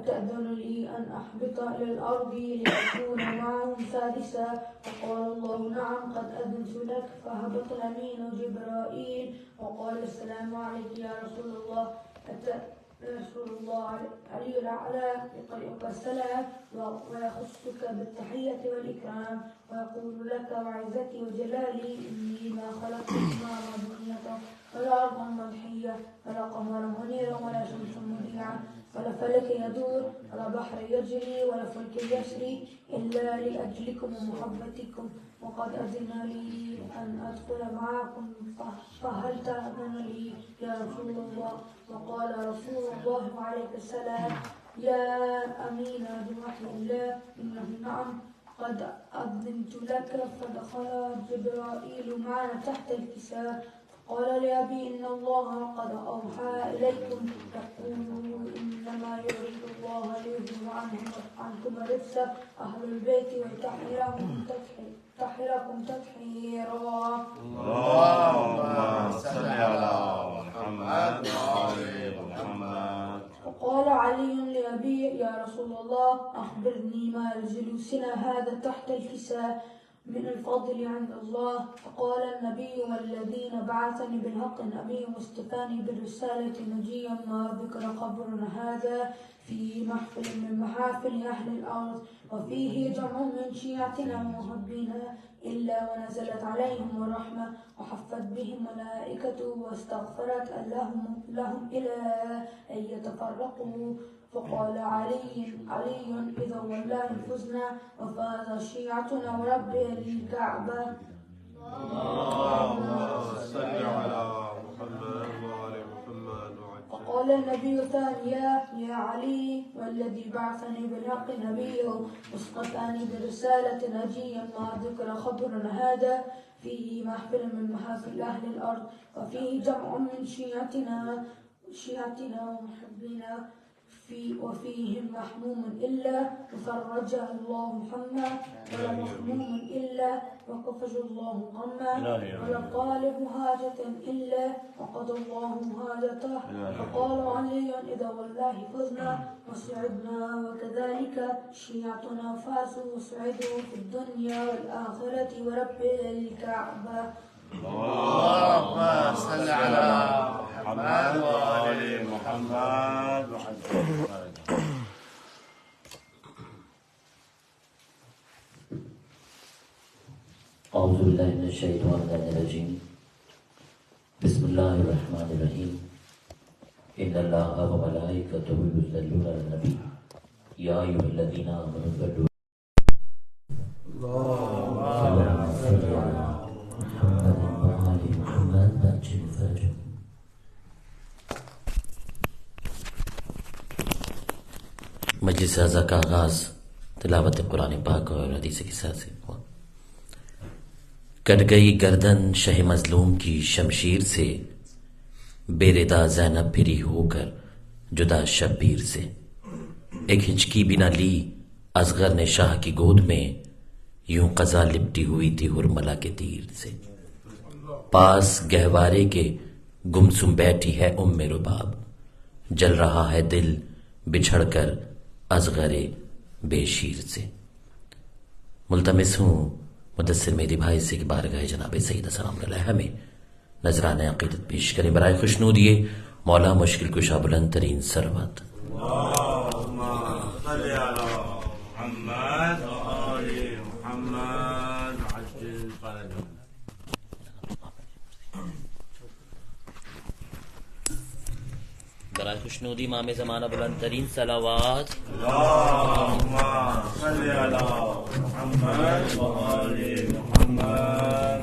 أتأذن لي أن أحبط إلى الأرض لأكون معهم سادسا؟ فقال الله نعم قد أذنت لك. فهبط الأمين جبرائيل وقال السلام عليك يا رسول الله. رسول الله علي الأعلى يقرئك السلام ويخصك بالتحية والإكرام ويقول لك وعزتي وجلالي إني ما خلقت السماء مبنية ولا أرضا مضحية ولا قمرا منيرا ولا شمسا مضيعا ولا فلك يدور ولا بحر يجري ولا فلك يسري إلا لأجلكم ومحبتكم وقد أذن لي أن أدخل معكم فهل تأذن لي يا رسول الله؟ وقال رسول الله عليه السلام يا أمين بوحي الله إنه نعم قد أذنت لك. فدخل جبرائيل معنا تحت الكساء قال لأبي إن الله قد أوحى إليكم تقولوا إنما يريد الله ليذهب عنكم الرجس أهل البيت ويطهركم تطهيرا. اللهم صل على محمد وآل محمد. وقال علي لأبي يا رسول الله أخبرني ما لجلوسنا هذا تحت الكساء من الفضل عند الله. فقال النبي والذين بعثني بالحق أبي واصطفاني بالرسالة نجيا ما ذكر قبرنا هذا في محفل من محافل أهل الأرض وفيه جمع من شيعتنا ومحبينا إلا ونزلت عليهم الرحمة وحفت بهم ملائكته واستغفرت لهم إلى أن يتفرقوا. فقال علي إذا والله فزنا وفاز شيعتنا ورب الكعبة. اللهم صل على محمد وآل محمد. فقال النبي ثانيا يا علي والذي بعثني بالحق نبيه واصطفاني برسالة نجيا ما ذكر خبرنا هذا فيه محفل من محافل أهل الأرض وفيه جمع من شيعتنا ومحبينا وفيهم محموم إلا وفرج الله محمد ولا محموم إلا وكفج الله غما ولا طالب حاجة إلا وقضى الله حاجته. فقال علي إذا والله فزنا وسعدنا وكذلك شيعتنا فازوا وسعدوا في الدنيا والآخرة ورب الكعبة. اللهم صل على محمد وآل محمد. أعوذ بالله من الشيطان الرجيم. بسم الله الرحمن الرحيم. إن الله وملائكته يصلون على النبي يا أيها الذين آمنوا صلوا اللهم صل على محمد وآل محمد. بچے فرج مجلس ازا کا آغاز تلاوت قرآن پاک اور حدیث کے ساتھ سے ہوا. کٹ گئی گردن شہ مظلوم کی شمشیر سے بے ردا زینب پھری ہو کر جدا شبیر سے. ایک ہچکی بھی نہ لی اصغر نے شاہ کی گود میں یوں قضا لپٹی ہوئی تھی ہرملا کے تیر سے. پاس گہوارے کے گمسم بیٹھی ہے ام رباب جل رہا ہے دل بچھڑ کر اصغر بے شیر سے. ملتمس ہوں مدثر میری بھائی سے کہ بارگاہ جناب سید السلام علیہ میں نذرانہ عقیدت پیش کریں برائے خوشنود یہ مولا مشکل کشا بلند ترین سروت. اللهم صل على محمد وآل محمد عجل فرجهم. برائے خوشنودی امام زمانہ بلند ترین صلوات. اللهم صل على محمد وآل محمد.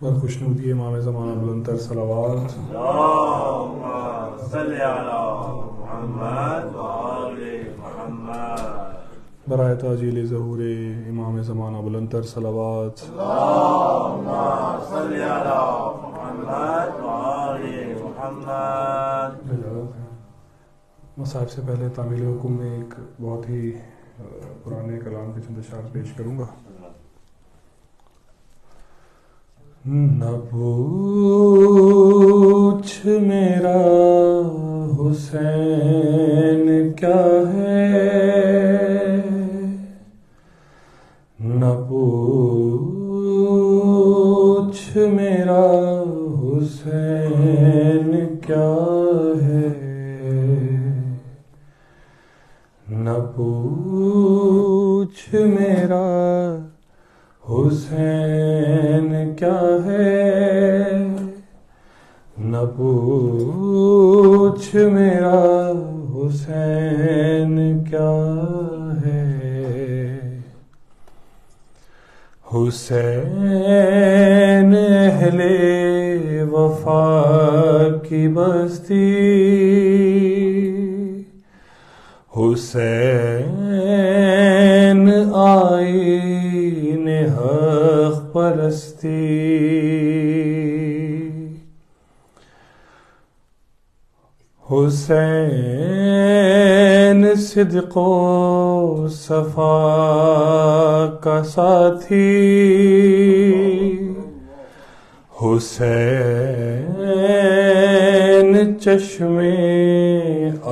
بر خوشنودی امام زمانہ بلند تر صلوات. اللهم صل على محمد وآل محمد. برائے تعجیل ظہور امام زمانہ بلند تر صلوات. اللهم صل على محمد وآل محمد. مصاحب سے پہلے تعمیل حکم میں ایک بہت ہی پرانے کلام کے چند اشعار پیش کروں گا. نہ بھول میرا حسین کیا ہے، نہ پوچھ میرا حسین کیا ہے، نہ پوچھ میرا حسین کیا ہے، نہ پوچھ میرا حسین کیا ہے۔ حسین اہل وفا کی بستی، حسین آئین حق پرستی، حسین صدق و صفا کا ساتھی، حسین چشم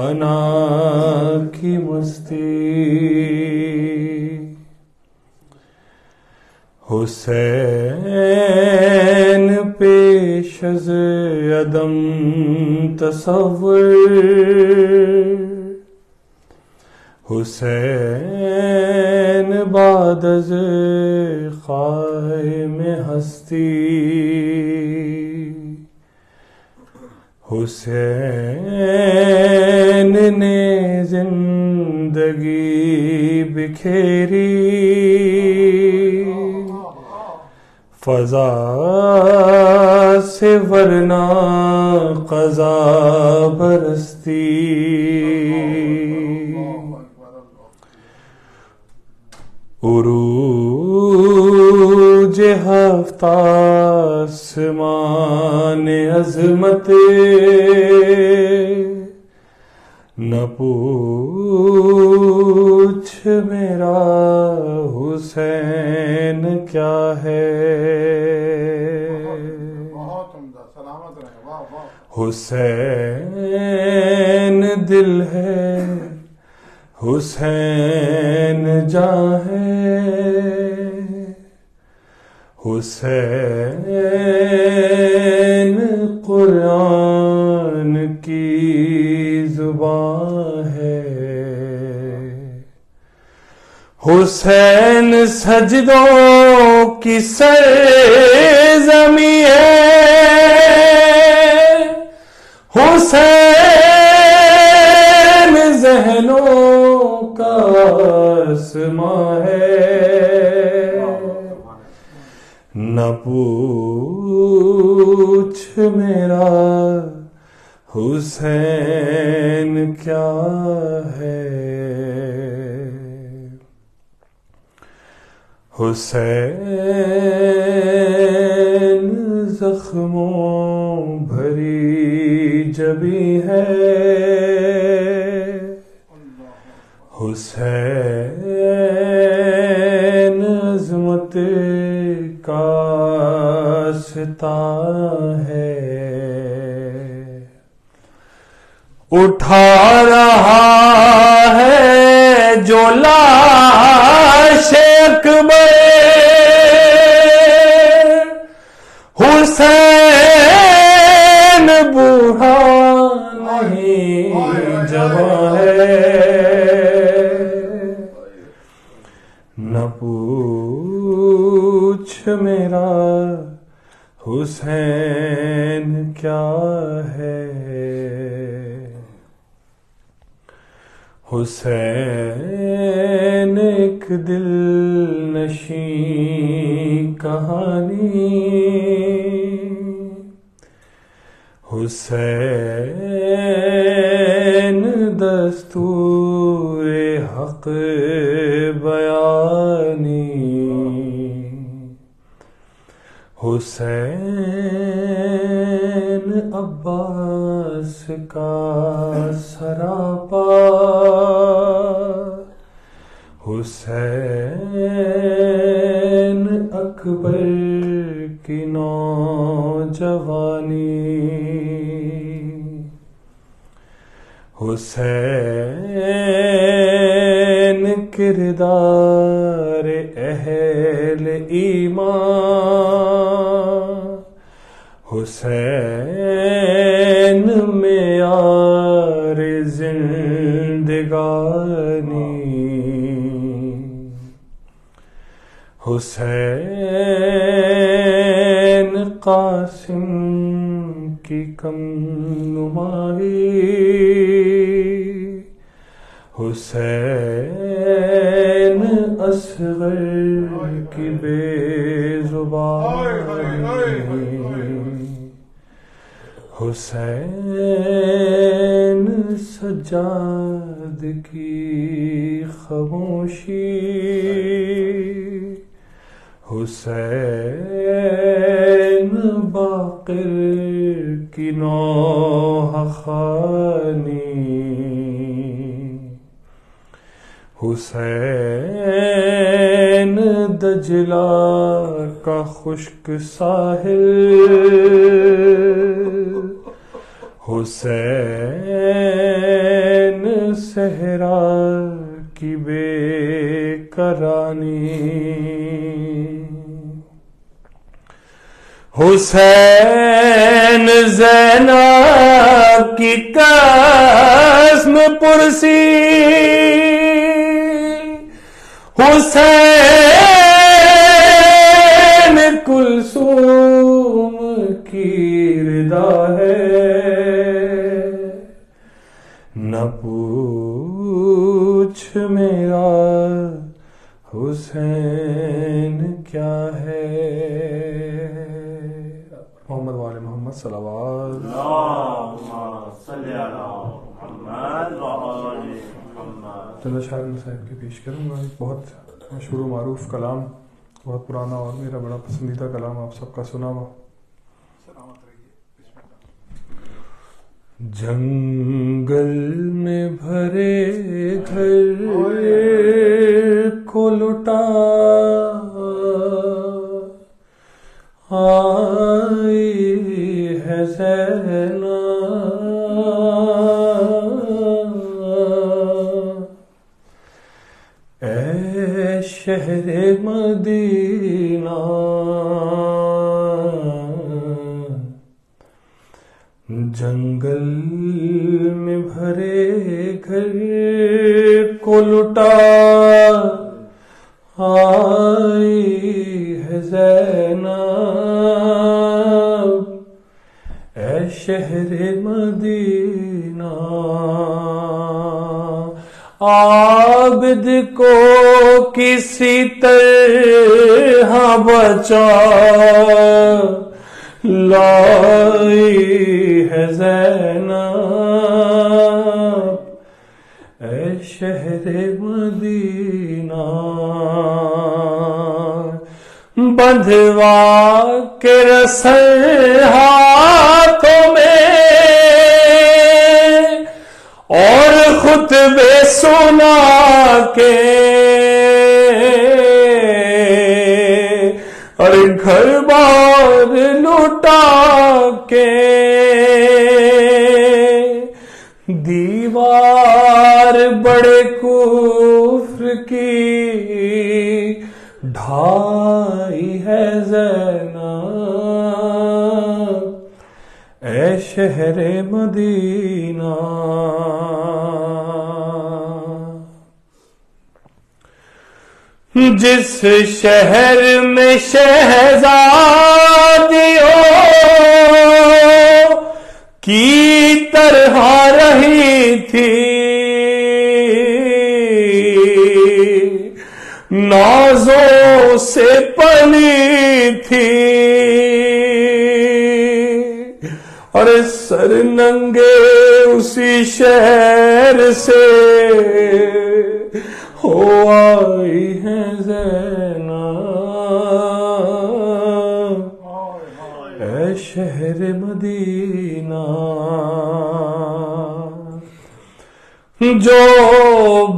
انا کی مستی، حسین پیش از عدم تصور، حسین بعد از قائم ہستی، حسین نے زندگی بکھیری، فضا سے ورنہ قضا برستی، عروج ہفتہ آسمان عظمت، نہ پوچھ میرا حسین کیا ہے، حسین دل ہے، حسین جاں ہے، حسین قرآن کی زبان ہے، حسین سجدوں کی سرزمین ہے، حسین ذہنوں کا آسماں ہے، نہ پوچھ میرا حسین کیا ہے، حسین زخموں بھری جبی ہے، حسین عظمت کا ستاں ہے، اٹھا رہا ہے جو لاش اکبر، حسین بوڑھا نہیں جوان ہے، نہ پوچھ میرا حسین کیا ہے، حسین ایک دل نشین کہانی، حسین دستور حق بیانی، حسین عباس کا سراپا، حسین اکبر کی نوجوانی، حسین کردار اہل ایمان، حسین معیار زندگانی، حسین قاسم کی کم نمائی، حسین اصغر کی بے زبانی، حسین سجاد کی خاموشی، حسین باقر کی نوح خوانی، حسین دجلہ کا خشک ساحل، حسین صحرا کی بے کرانی، حسین زینب کی قسم پرسی، حسین کلثوم کی ردا ہے، نہ پوچھ میرا حسین کیا ہے۔ محمد وآل محمد صلوات۔ اللہم صلی علی محمد وآل محمد۔ چند اشعار صاحب کے پیش کروں گا۔ ایک بہت مشہور و معروف کلام، بہت پرانا اور میرا بڑا پسندیدہ کلام آپ سب کا سنا ہوا۔ جنگل میں بھرے گھر کو لٹا آئی ہے زینب، اے شہر مدینہ جنگل میں بھرے گھر کو لٹا آئی ہے زینب، اے شہر مدینہ عابد کو کسی طرح بچا لائی ہے زینب، اے شہر مدینہ بندھوا کے رسل ہاتھوں میں اور خطبے سنا کے اور گھر بار لوٹا کے دیوار بڑے کفر کی ڈھائی ہے زینب، اے شہر مدینہ جس شہر میں شہزادیوں کی طرح رہی تھی نازوں سے پلی تھی اور سر ننگے اسی شہر سے ہو آئی ہے زینب، اے شہر مدینہ جو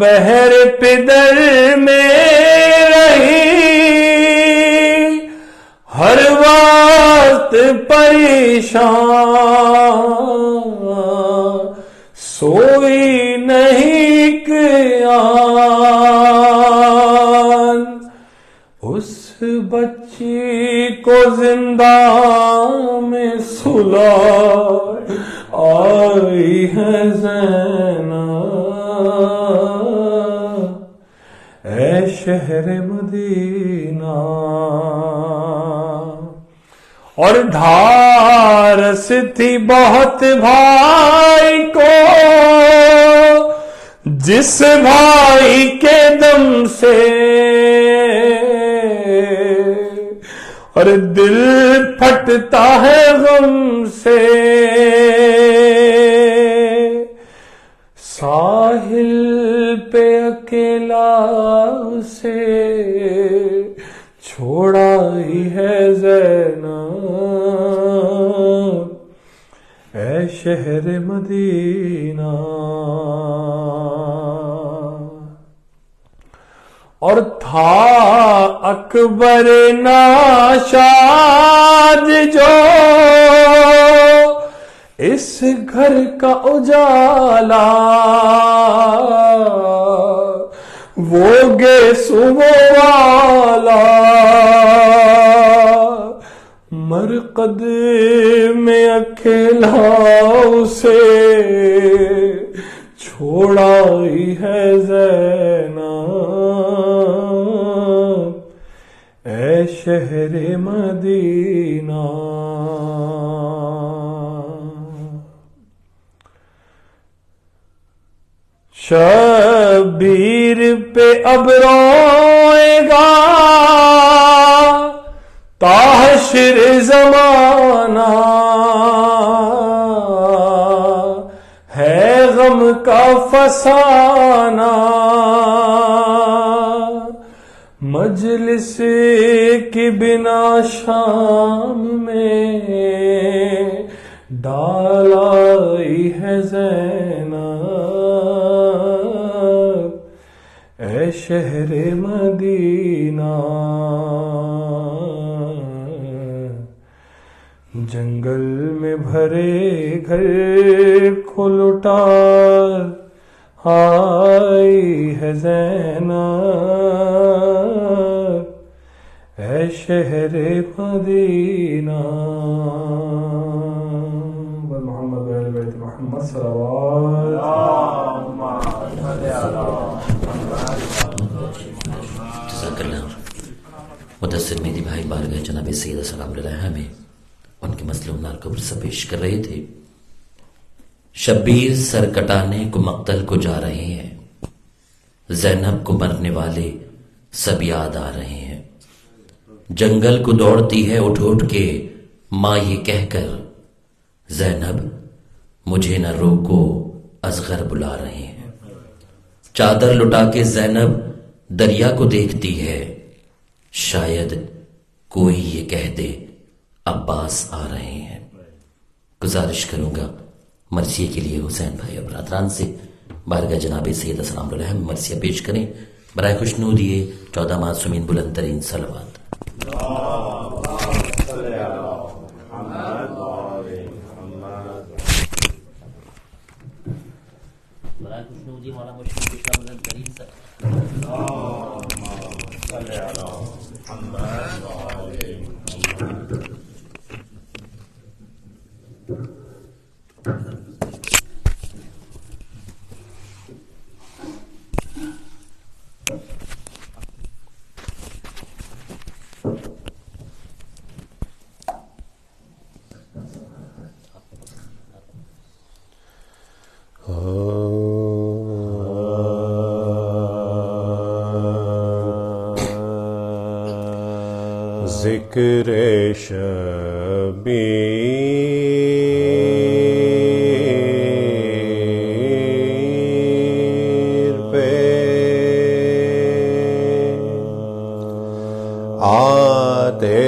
بحر پدر میں رہی ہر وقت پریشان سوئی نہیں قیام اس بچی کو زندہ میں سلا آئی ہے زینب اے شہر مدینہ اور ڈھارس تھی بہت بھائی کو جس بھائی کے دم سے اور دل پھٹتا ہے غم سے ساحل پہ اکیلا سے چھوڑا ہی ہے زینب اے شہر مدینہ اور تھا اکبر ناشاد جو اس گھر کا اجالا وہ گیسو والا مرقد میں اکیلا اسے چھوڑا ہی ہے زینب اے شہر مدینہ شبیر پہ اب روئے گا تاحشر زمانہ ہے غم کا فسانہ مجلس کی بنا شام میں ڈالائی ہے زینب اے شہر مدینہ جنگل میں بھرے گھر کو لٹا آئی ہے زینب اے شہر مدینہ محمد و اہل بیت محمد صلوات جزاک اللہ. مدثر مہدی بھائی بارگاہ جناب سید سلام علیہ میں ان کے مظلوم نال قبر سے پیش کر رہے تھے. شبیر سر کٹانے کو مقتل کو جا رہے ہیں، زینب کو مرنے والے سب یاد آ رہے ہیں. جنگل کو دوڑتی ہے اٹھ اٹھ کے ماں یہ کہہ کر، زینب مجھے نہ روکو اصغر بلا رہے ہیں. چادر لٹا کے زینب دریا کو دیکھتی ہے، شاید کوئی یہ کہہ دے عباس آ رہے ہیں. گزارش کروں گا مرثیے کے لیے حسین بھائی اور برادران سے بارگاہ جناب سید السلام علیہ میں مرثیہ پیش کریں. برائے خوشنود یہ 14 معصومین بلند ترین صلوات. برائے خوشنود یہ مولانا مرشد پیشوا بلند ترین ذکر شبیر پہ آتے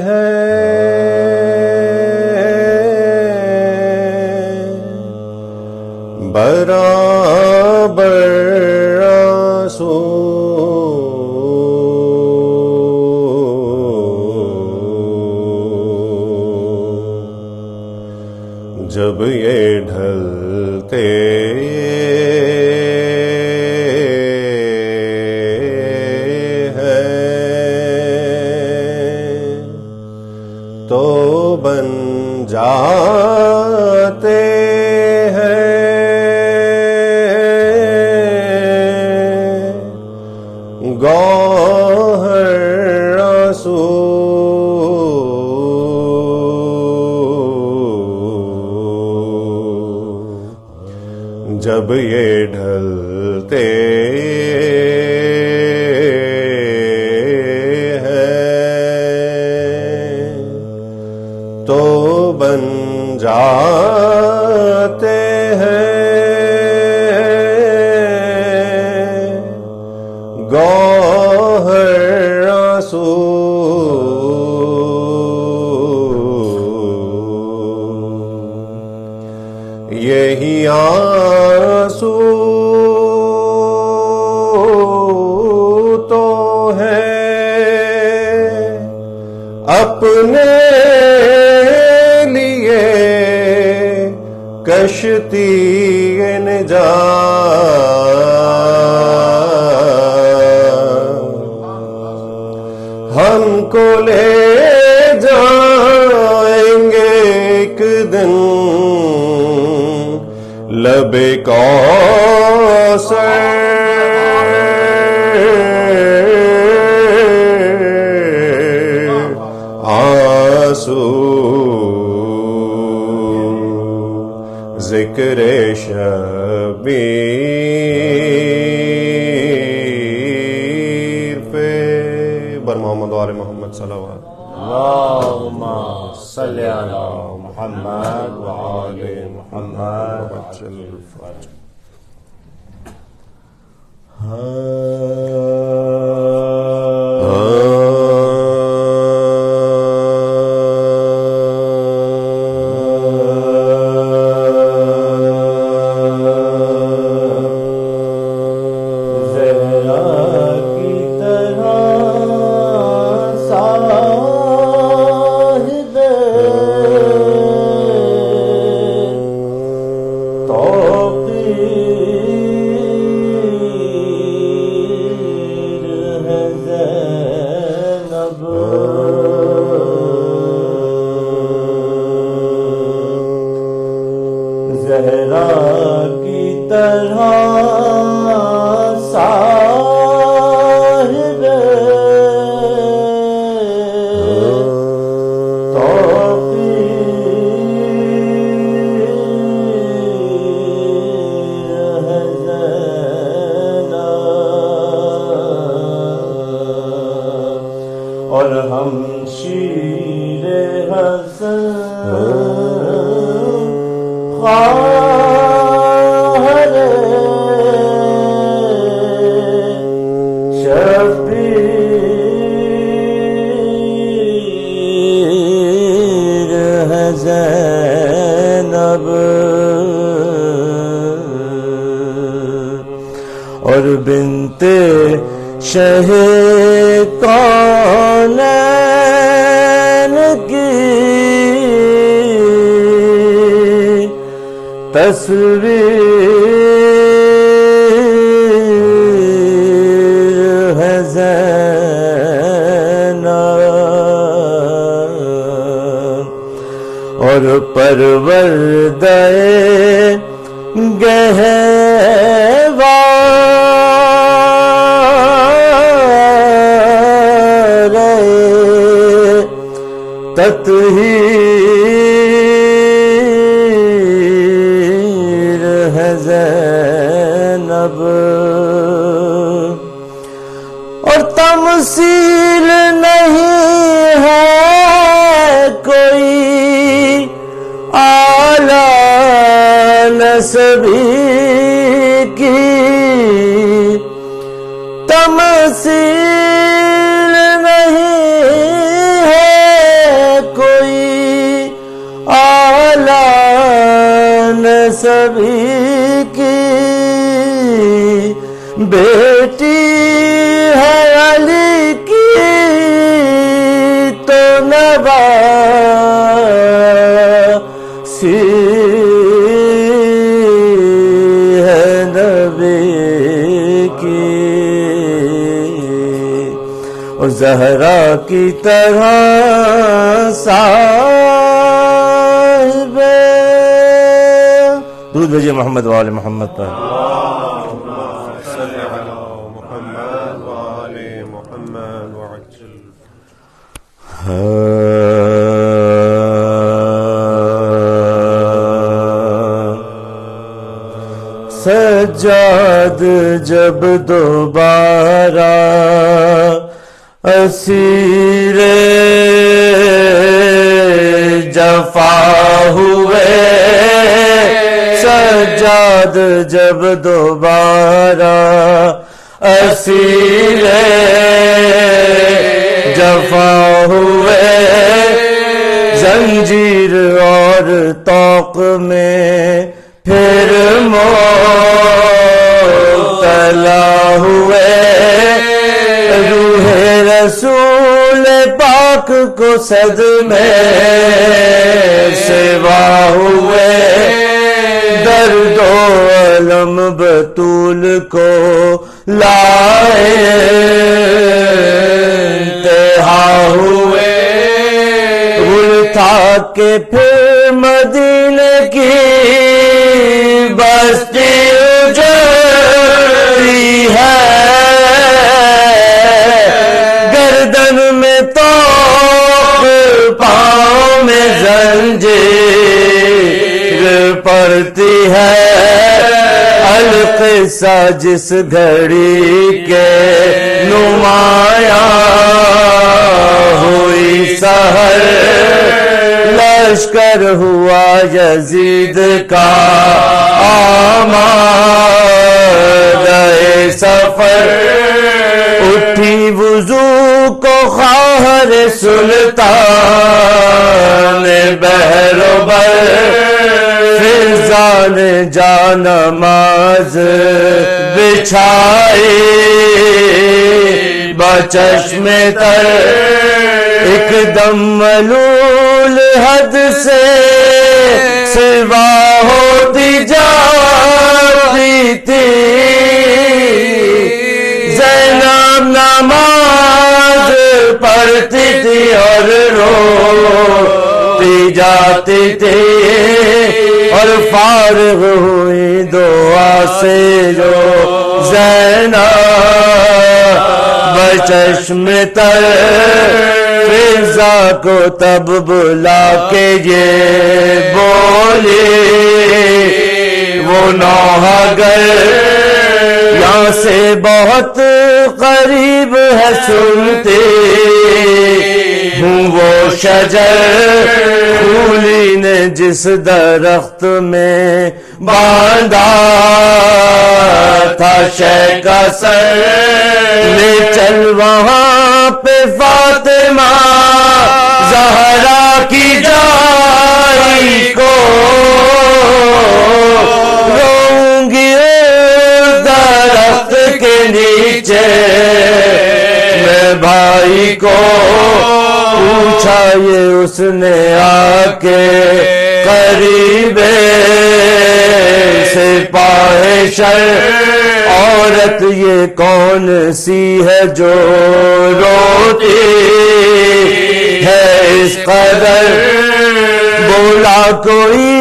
ہیں برابر رسول جب یہ ڈھلتے تو بن جاتے ہیں گوہر آنسو جب یہ ڈھلتے تو بن جاتے ہیں گوہر آنسو یہی آنسو تو ہے اپنے کشتی نجات ہم کو لے جائیں گے ایک دن لب کوثر آنسو ذکر شبیر پہ بر محمد و آل محمد صلوات اللہم صلی علی محمد و آل محمد زہرا کی طرح صاحب توقیر ہے زینب اور ہم شیر حسن شبیر ہے زینب اور بنت شہ کونین کی تصویر ہے زینب اور پروردہ گہوار تطہیر ہے زینب اور تمثیل نہیں ہے کوئی اعلیٰ نسبی کی تمثیل نہیں ہے کوئی اعلیٰ نسبی کی بیٹی ہے علی کی تو نواز سی ہے نبی کی، اور زہرا کی طرح صاحب درود بھیجیے محمد وآل محمد پر. سجاد جب دوبارہ اسیر جفا ہوئے، سجاد جب دوبارہ اسیر جفا ہوئے، زنجیر اور طوق میں پھر مبتلا ہوئے، روح رسول پاک کو صدمے سوا ہوئے، درد و علم بطول کو لائے انتہا ہوئے، گل تھا کہ پھر مدینے کی بستی اجڑی ہے، گردن میں توق پاؤں میں زنجیر پڑتی ہے، القصہ جس گھڑی کے نمایاں ہوئی سحر، لشکر ہوا یزید کا آمادہ سفر، اٹھی وضو کو خواہر سلطان بحر و بر، فضان جان نماز بچھائی بچشم تر، ایک دم ملول حد سے سوا ہوتی جاتی تھی، زینب نماز پڑھتی تھی اور روتی جاتی تھی، اور فارغ ہوئی دعا سے جو زینب بچشم تر، فضا کو تب بلا کے یہ بولی وہ نوحگر، یہاں سے بہت قریب ہے سنتے ہوں وہ شجر، پھولی نے جس درخت میں باندھا تھا شے کا سر، لے چل وہاں پہ فاطمہ زہرا کی جائی کو، روؤں گی درخت کے نیچے میں بھائی کو، پوچھا یہ اس نے آ کے قریب سپاہ شر، عورت یہ کون سی ہے جو روتی ہے اس قدر، بولا کوئی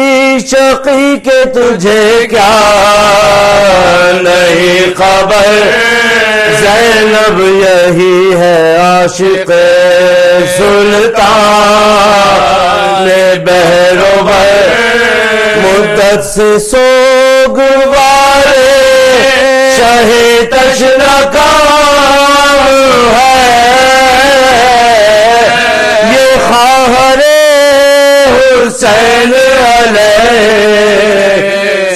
شقی کہ تجھے کیا نہیں خبر، زینب یہی ہے عاشق سلطان بحر و بر، مدت سے سوگوارے شہ تشنہ کام ہے، یہ خواہر حسین علیہ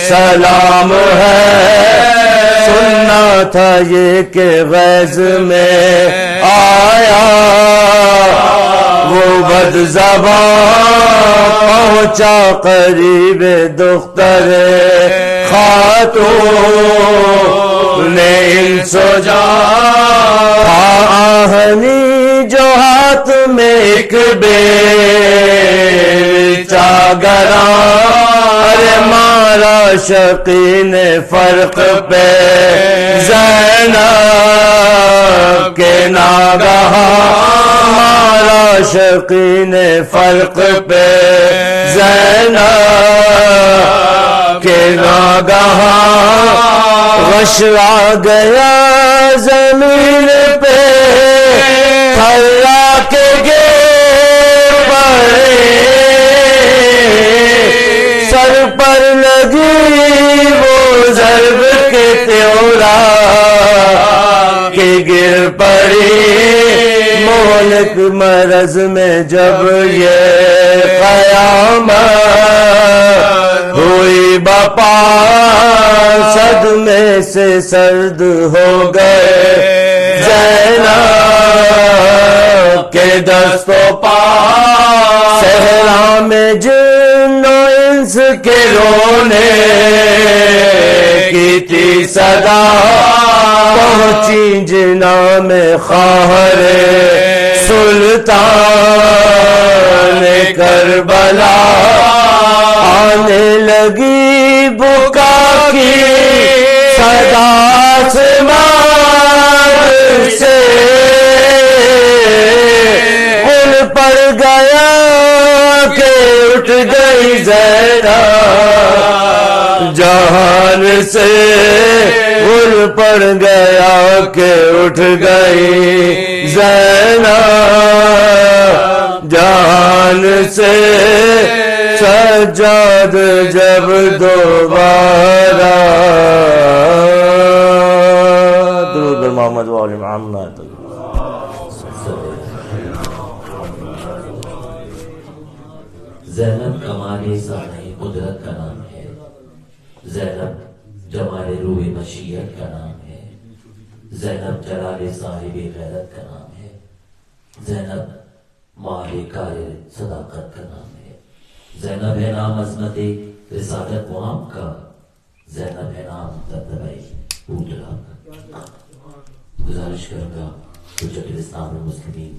سلام ہے، سننا تھا یہ کہ غیظ میں آیا وہ بد زبان، پہنچا قریب دختر خاتون انس و جان، آہنی جو ہاتھ میں ایک بیل چاگراں ارے مارا شقی نے فرق پہ زینب کے ناگہاں مارا شقی نے فرق پہ زینب کے ناگہاں غش آ گیا زمین پہ تھرا کے گر پڑے سر پر لگی وہ ضرب کے تیورا کہ گر پڑی مہلک مرض میں جب یہ قیامت ہوئی بپا صدمے سے سرد ہو گئے زینب کے دست و پا صحرا میں جن و انس کے رونے کی تھی صدا پہنچی جنا میں خواہر سلطان کربلا آنے لگی بکا کی صدا آسمان سے غل پڑ گیا کہ اٹھ گئی زینب جہان سے غل پڑ گیا کہ اٹھ گئی زینب جہان سے سجاد جب دوبارہ درود محمد و آل محمد. زینب کمال سانے قدرت کا نام ہے، زینب جمال روح مشیت کا نام ہے، زینب جلال صاحب غیرت کا نام ہے، زینب مالک صداقت کا نام ہے، زینب ہے نام عظمت رسالت وہاں کا، زینب ہے نام دبدبۂ پوتلا کا. گزارش کروں گا حجت الاسلام المسلمین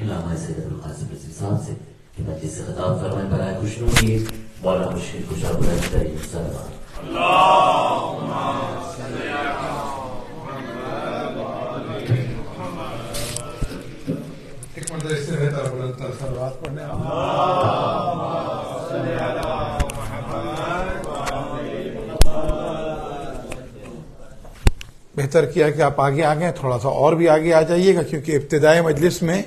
علامہ سید ابوالقاسم رضوی صاحب سے کہ مجلس سے خطاب فرمائیں برائے خوشنودی مولا مشکل کشا بلند ترین صلوات. اللہم صلی علی محمد. ایک مرتبہ اس سے بہتر بلند تر صلوات پڑھنے. بہتر کیا کہ آپ آگے آ گئے، تھوڑا سا اور بھی آگے آ جائیے گا کیونکہ ابتدائی مجلس میں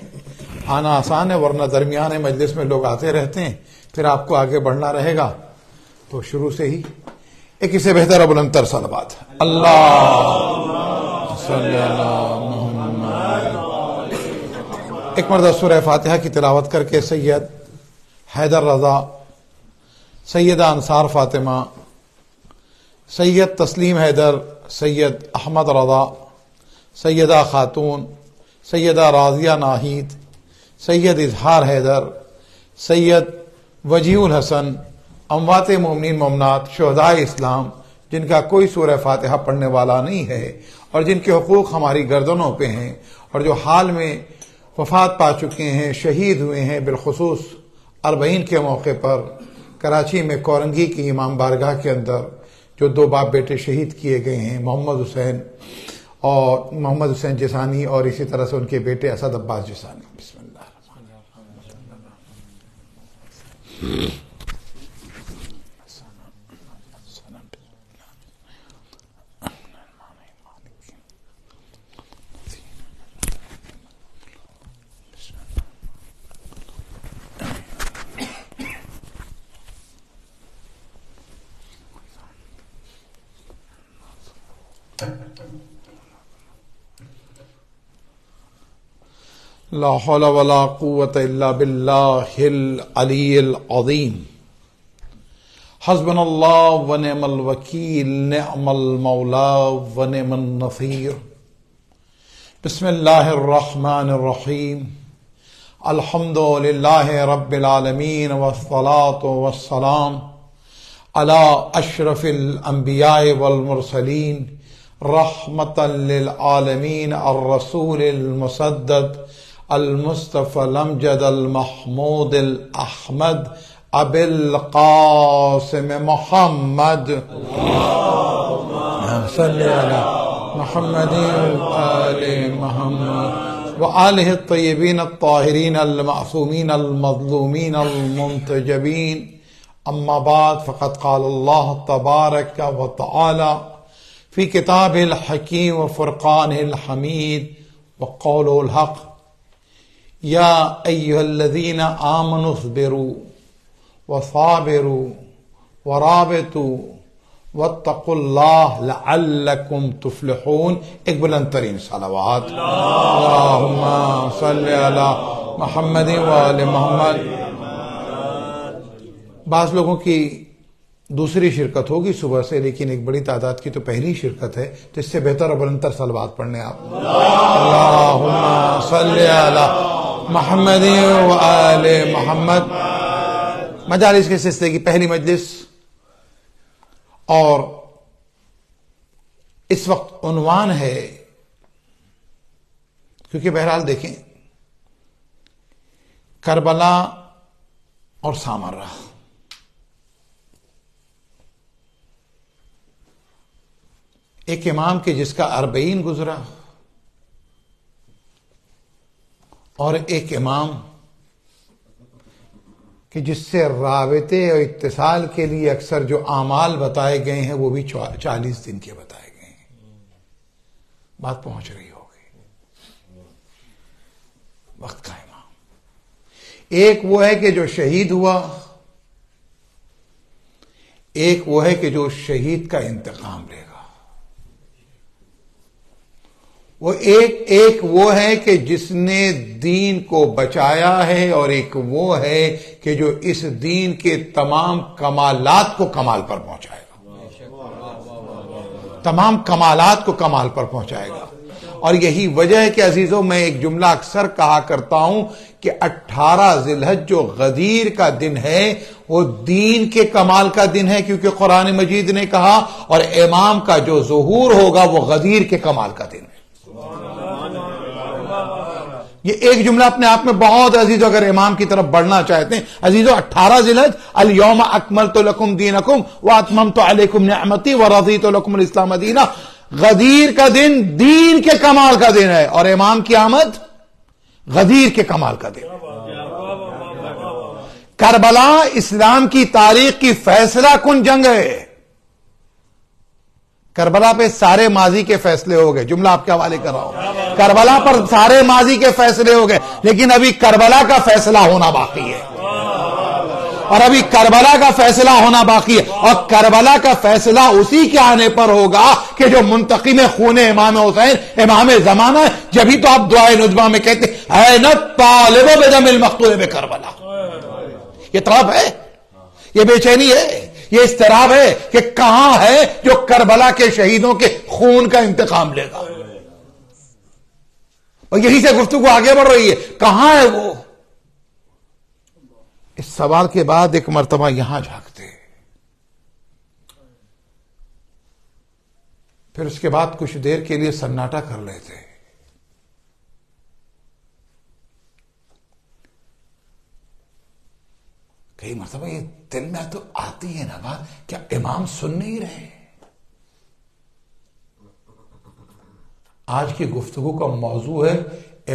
آنا آسان ہے، ورنہ درمیان مجلس میں لوگ آتے رہتے ہیں، پھر آپ کو آگے بڑھنا رہے گا. تو شروع سے ہی ایک اسے بہتر اور بلند تر صلوات. اللہ صلی اللہ محمد. ایک مرتبہ سورہ فاتحہ کی تلاوت کر کے سید حیدر رضا، سیدہ انصار فاطمہ، سید تسلیم حیدر، سید احمد رضا، سیدہ خاتون، سیدہ راضیہ ناہید، سید اظہار حیدر، سید وجیہ الحسن، اموات مومنین مومنات شہدائے اسلام جن کا کوئی سورہ فاتحہ پڑھنے والا نہیں ہے اور جن کے حقوق ہماری گردنوں پہ ہیں اور جو حال میں وفات پا چکے ہیں، شہید ہوئے ہیں، بالخصوص اربعین کے موقع پر کراچی میں کورنگی کی امام بارگاہ کے اندر جو 2 باپ بیٹے شہید کیے گئے ہیں، محمد حسین جسانی اور اسی طرح سے ان کے بیٹے اسد عباس جسانی. بسم اللہ الرحمن الرحیم. لا حول ولا قوة الا باللہ العلی العظیم. حسبنا اللہ ونعم الوکیل، نعم المولا ونعم النصیر. بسم اللہ الرحمن الرحیم. الحمد للہ رب العالمین والصلاة والسلام علی اشرف الانبیاء والمرسلین رحمتا للعالمین الرسول المسدد المصطفى الامجد المحمود الاحمد ابی القاسم محمد صلی علی محمد آل محمد وآلہ الطیبین الطاہرین المعصومین المظلومین المنتجبین اما بعد فقد قال اللہ تبارک و تعالی فی کتاب الحکیم وفرقان الحمید وقول الحق یا ایہا الذین آمنوا اصبروا وصابروا ورابطوا واتقوا اللہ لعلکم تفلحون. ایک بلند ترین صلوات اللہم صلی علی محمد وآل محمد. بعض لوگوں کی دوسری شرکت ہوگی صبح سے، لیکن ایک بڑی تعداد کی تو پہلی شرکت ہے، تو اس سے بہتر اور بلند تر صلوات پڑھنے آپ. اللہم صلی علی محمد وآل محمد. مجالس کے سلسلے کی پہلی مجلس، اور اس وقت عنوان ہے، کیونکہ بہرحال دیکھیں کربلا اور سامرا، ایک امام کے جس کا 40 گزرا، اور ایک امام کہ جس سے رابطے اور اتصال کے لیے اکثر جو اعمال بتائے گئے ہیں وہ بھی 40 دن کے بتائے گئے ہیں. بات پہنچ رہی ہوگی. وقت کا امام ایک وہ ہے کہ جو شہید ہوا، ایک وہ ہے کہ جو شہید کا انتقام لے گا. وہ ایک وہ ہے کہ جس نے دین کو بچایا ہے، اور ایک وہ ہے کہ جو اس دین کے تمام کمالات کو کمال پر پہنچائے گا. تمام کمالات کو کمال پر پہنچائے گا. اور یہی وجہ ہے کہ عزیزوں، میں ایک جملہ اکثر کہا کرتا ہوں کہ 18 ذی الحج جو غدیر کا دن ہے وہ دین کے کمال کا دن ہے، کیونکہ قرآن مجید نے کہا، اور امام کا جو ظہور ہوگا وہ غدیر کے کمال کا دن ہے. یہ ایک جملہ اپنے آپ میں بہت عزیز. اگر امام کی طرف بڑھنا چاہتے ہیں عزیزو، 18 ذی الحج الیوم اکملت لکم دینکم واتممت علیکم نعمتی ورضیت لکم الاسلام دینا. غدیر کا دن دین کے کمال کا دن ہے، اور امام کی آمد غدیر کے کمال کا دن ہے. کربلا اسلام کی تاریخ کی فیصلہ کن جنگ ہے. کربلا پہ سارے ماضی کے فیصلے ہو گئے. جملہ آپ کے حوالے کر رہا ہوں. کربلا پر سارے ماضی کے فیصلے ہو گئے، لیکن ابھی کربلا کا فیصلہ ہونا باقی ہے. اور ابھی کربلا کا فیصلہ ہونا باقی ہے. اور کربلا کا فیصلہ اسی کے آنے پر ہوگا کہ جو منتقم خون امام حسین امام زمانہ ہے. جبھی تو آپ دعائے نجمہ میں کہتے ہیں اے طالب بدم المقتول بکربلا. یہ طرف ہے، یہ بے چینی ہے، یہ اضطراب ہے کہ کہاں ہے جو کربلا کے شہیدوں کے خون کا انتقام لے گا. اور یہی سے گفتگو آگے بڑھ رہی ہے، کہاں ہے وہ. اس سوال کے بعد ایک مرتبہ یہاں جھانکتے، پھر اس کے بعد کچھ دیر کے لیے سناٹا کر لیتے. کئی مرتبہ یہ دل میں تو آتی ہے نا بات، کیا امام سن نہیں رہے؟ آج کی گفتگو کا موضوع ہے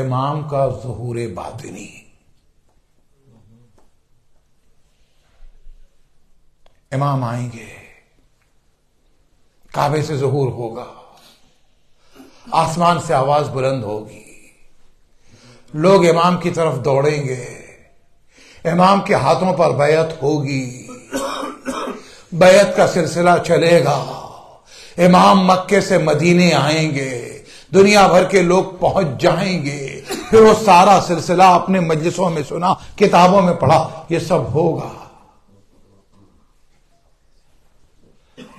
امام کا ظہور باطنی. امام آئیں گے، کعبے سے ظہور ہوگا، آسمان سے آواز بلند ہوگی، لوگ امام کی طرف دوڑیں گے، امام کے ہاتھوں پر بیعت ہوگی، بیعت کا سلسلہ چلے گا، امام مکے سے مدینے آئیں گے، دنیا بھر کے لوگ پہنچ جائیں گے، پھر وہ سارا سلسلہ اپنے مجلسوں میں سنا، کتابوں میں پڑھا، یہ سب ہوگا.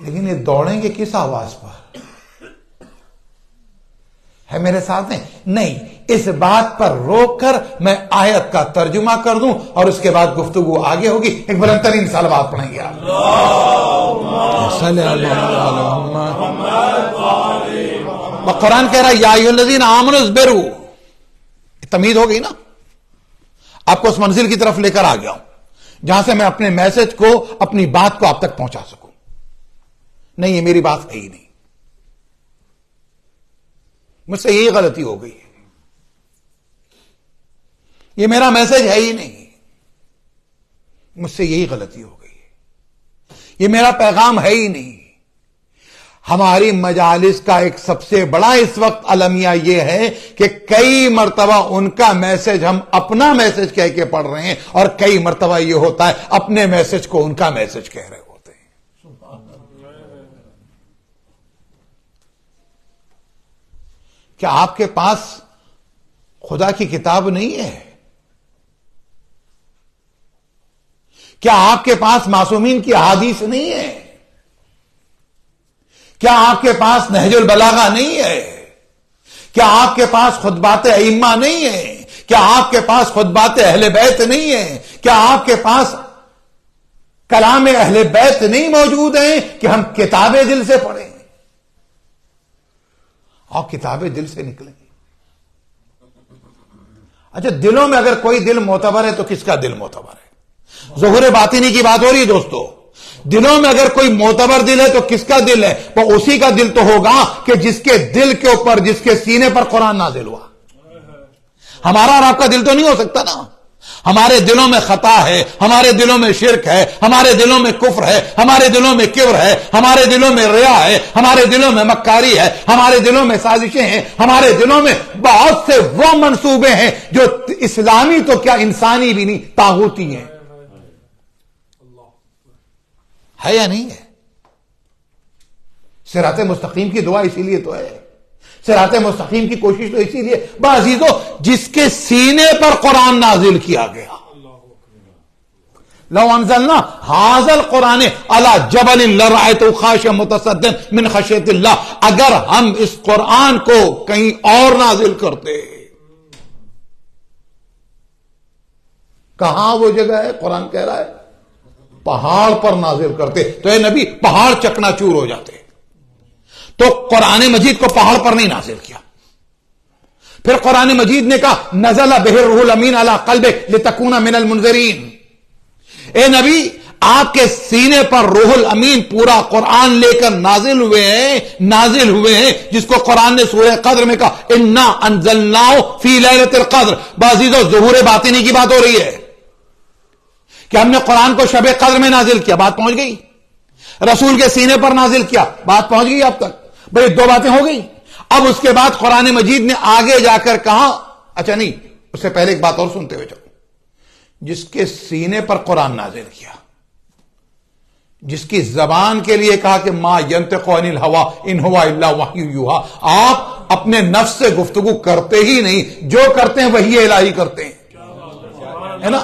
لیکن یہ دوڑیں گے کس آواز پر؟ ہے میرے ساتھ نہیں. اس بات پر روک کر میں آیت کا ترجمہ کر دوں اور اس کے بعد گفتگو آگے ہوگی. ایک بلند ترین صلوات پڑھیں گے آپ. قرآن کہہ رہا ہے یا ایھا الذین آمنوا اصبروا. تمہید ہو گئی نا، آپ کو اس منزل کی طرف لے کر آ گیا ہوں. جہاں سے میں اپنے میسج کو، اپنی بات کو آپ تک پہنچا سکوں. نہیں، یہ میری بات ہے ہی نہیں، مجھ سے یہی غلطی ہو گئی ہے، یہ میرا میسج ہے ہی نہیں، مجھ سے یہی غلطی ہو گئی ہے، یہ میرا پیغام ہے ہی نہیں. ہماری مجالس کا ایک سب سے بڑا اس وقت المیہ یہ ہے کہ کئی مرتبہ ان کا میسج ہم اپنا میسج کہہ کے پڑھ رہے ہیں، اور کئی مرتبہ یہ ہوتا ہے اپنے میسج کو ان کا میسج کہہ رہے ہوتے ہیں. کیا آپ کے پاس خدا کی کتاب نہیں ہے؟ کیا آپ کے پاس معصومین کی احادیث نہیں ہے؟ کیا آپ کے پاس نہج البلاغہ نہیں ہے؟ کیا آپ کے پاس خطبات ائمہ نہیں ہے؟ کیا آپ کے پاس خطبات اہل بیت نہیں ہے؟ کیا آپ کے پاس کلام اہل بیت نہیں موجود ہیں کہ ہم کتاب دل سے پڑھیں؟ اور کتاب دل سے نکلیں. اچھا، دلوں میں اگر کوئی دل معتبر ہے تو کس کا دل معتبر ہے؟ ظہور باطنی کی بات ہو رہی ہے دوستو. دلوں میں اگر کوئی معتبر دل ہے تو کس کا دل ہے؟ وہ اسی کا دل تو ہوگا کہ جس کے دل کے اوپر، جس کے سینے پر قرآن نازل ہوا. ہمارا اور آپ کا دل تو نہیں ہو سکتا نا. ہمارے دلوں میں خطا ہے، ہمارے دلوں میں شرک ہے، ہمارے دلوں میں کفر ہے، ہمارے دلوں میں کبر ہے، ہمارے دلوں میں ریا ہے، ہمارے دلوں میں مکاری ہے، ہمارے دلوں میں سازشیں ہیں، ہمارے دلوں میں بہت سے وہ منصوبے ہیں جو اسلامی تو کیا انسانی بھی نہیں، طاغوتی ہیں. ہے یا نہیں ہے؟ صراط مستقیم کی دعا اسی لیے تو ہے، صراط مستقیم کی کوشش تو اسی لیے. بعزیزو، جس کے سینے پر قرآن نازل کیا گیا، لو انزلنا ھذا القرآن علی جبل لرأیتہ خاشعا متصدعا من خشیۃ اللہ، اگر ہم اس قرآن کو کہیں اور نازل کرتے. کہاں وہ جگہ ہے؟ قرآن کہہ رہا ہے پہاڑ پر نازل کرتے تو اے نبی پہاڑ چکنا چور ہو جاتے. تو قرآن مجید کو پہاڑ پر نہیں نازل کیا. پھر قرآن مجید نے کہا نزل بہ الروح الامین علی قلبک لتکون من المنذرین. اے نبی، آپ کے سینے پر روح الامین پورا قرآن لے کر نازل ہوئے ہیں جس کو قرآن نے سورہ قدر میں کہا انا انزلناہ فی لیلۃ القدر. بعضیزو، ظہور باطنی کی بات ہو رہی ہے کہ ہم نے قرآن کو شب قدر میں نازل کیا. بات پہنچ گئی. رسول کے سینے پر نازل کیا. بات پہنچ گئی آپ تک. بھئی دو باتیں ہو گئی. اب اس کے بعد قرآن مجید نے آگے جا کر کہا، اچھا نہیں، اس سے پہلے ایک بات اور سنتے ہوئے چلو. جس کے سینے پر قرآن نازل کیا، جس کی زبان کے لیے کہا کہ ما ینطق عن الہویٰ ان ہوا الا وحی یوحیٰ، آپ اپنے نفس سے گفتگو کرتے ہی نہیں، جو کرتے ہیں وحی الہی کرتے ہیں، ہے نا.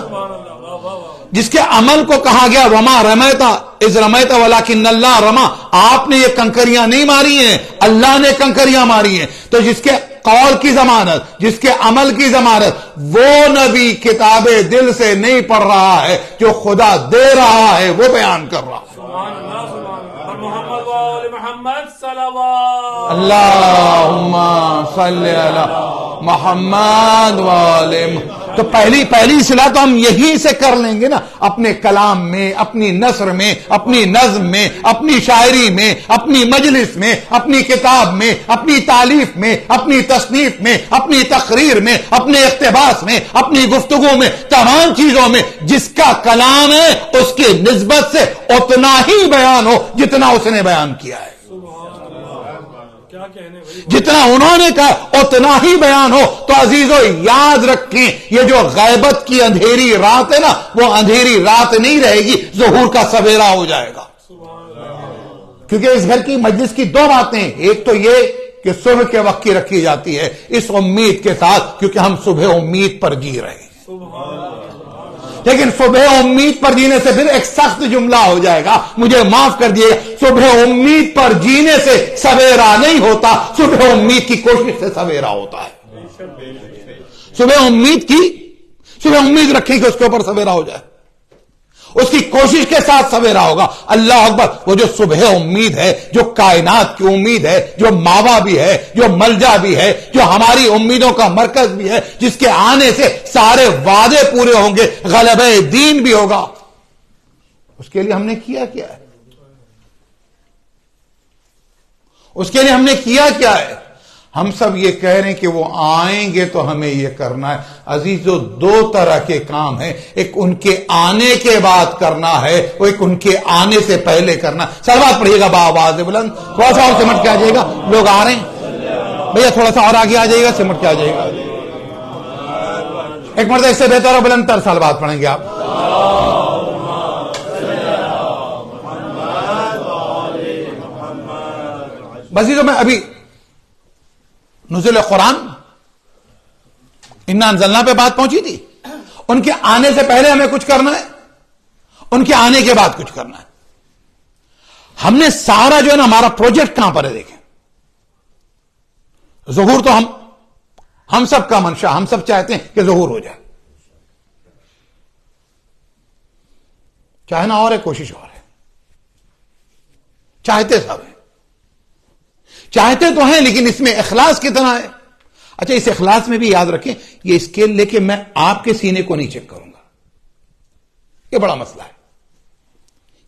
جس کے عمل کو کہا گیا وما رمیتا اذ رمیتا ولکن اللہ رما، آپ نے یہ کنکریاں نہیں ماری ہیں، اللہ نے کنکریاں ماری ہیں. تو جس کے قول کی ضمانت، جس کے عمل کی ضمانت، وہ نبی کتاب دل سے نہیں پڑھ رہا ہے، جو خدا دے رہا ہے وہ بیان کر رہا ہے. اللہم صلی علی محمد وآلہ. تو پہلی اصلاح تو ہم یہی سے کر لیں گے نا، اپنے کلام میں، اپنی نثر میں، اپنی نظم میں، اپنی شاعری میں، اپنی مجلس میں، اپنی کتاب میں، اپنی تالیف میں، اپنی تصنیف میں، اپنی تقریر میں، اپنے اقتباس میں، اپنی گفتگو میں، تمام چیزوں میں جس کا کلام ہے اس کی نسبت سے اتنا ہی بیان ہو جتنا اس نے بیان کیا ہے. جتنا انہوں نے کہا اتنا ہی بیان ہو. تو عزیزو یاد رکھیں، یہ جو غیبت کی اندھیری رات ہے نا، وہ اندھیری رات نہیں رہے گی، ظہور کا سویرا ہو جائے گا. کیونکہ اس گھر کی مجلس کی دو باتیں، ایک تو یہ کہ صبح کے وقت کی رکھی جاتی ہے اس امید کے ساتھ کیونکہ ہم صبح امید پر جی رہے ہیں. لیکن صبح امید پر جینے سے پھر ایک سخت جملہ ہو جائے گا، مجھے معاف کر دیے، صبح امید پر جینے سے سویرا نہیں ہوتا، صبح امید کی کوشش سے سویرا ہوتا ہے. صبح امید رکھیں کہ اس کے اوپر سویرا ہو جائے، اس کی کوشش کے ساتھ سویرا ہوگا. اللہ اکبر. وہ جو صبح امید ہے، جو کائنات کی امید ہے، جو ماوا بھی ہے، جو ملجا بھی ہے، جو ہماری امیدوں کا مرکز بھی ہے، جس کے آنے سے سارے وعدے پورے ہوں گے، غلبہ دین بھی ہوگا. اس کے لیے ہم نے کیا کیا ہے؟ اس کے لیے ہم نے کیا کیا ہے؟ ہم سب یہ کہہ رہے ہیں کہ وہ آئیں گے تو ہمیں یہ کرنا ہے. عزیزو، دو طرح کے کام ہیں، ایک ان کے آنے کے بعد کرنا ہے، اور ایک ان کے آنے سے پہلے کرنا. صلوات پڑھیے گا بآواز بلند. تھوڑا سا اور سمٹ کے آ جائے گا، لوگ آ رہے ہیں بھیا، تھوڑا سا اور آگے آ جائے گا، سمٹ کے آ جائے گا. ایک مرتبہ اس سے بہتر اور بلند تر صلوات پڑھیں گے آپ. عزیزو، میں ابھی نزول قرآن انا انزلنا پہ بات پہنچی تھی. ان کے آنے سے پہلے ہمیں کچھ کرنا ہے، ان کے آنے کے بعد کچھ کرنا ہے. ہم نے سارا جو ہے نا ہمارا پروجیکٹ کہاں پر ہے دیکھیں. ظہور تو ہم سب کا منشا، ہم سب چاہتے ہیں کہ ظہور ہو جائے، چاہنا اور ہے، کوشش اور ہے، چاہتے سب ہیں، چاہتے تو ہیں، لیکن اس میں اخلاص کتنا ہے. اچھا، اس اخلاص میں بھی یاد رکھیں، یہ اسکیل لے کے میں آپ کے سینے کو نہیں چیک کروں گا، یہ بڑا مسئلہ ہے.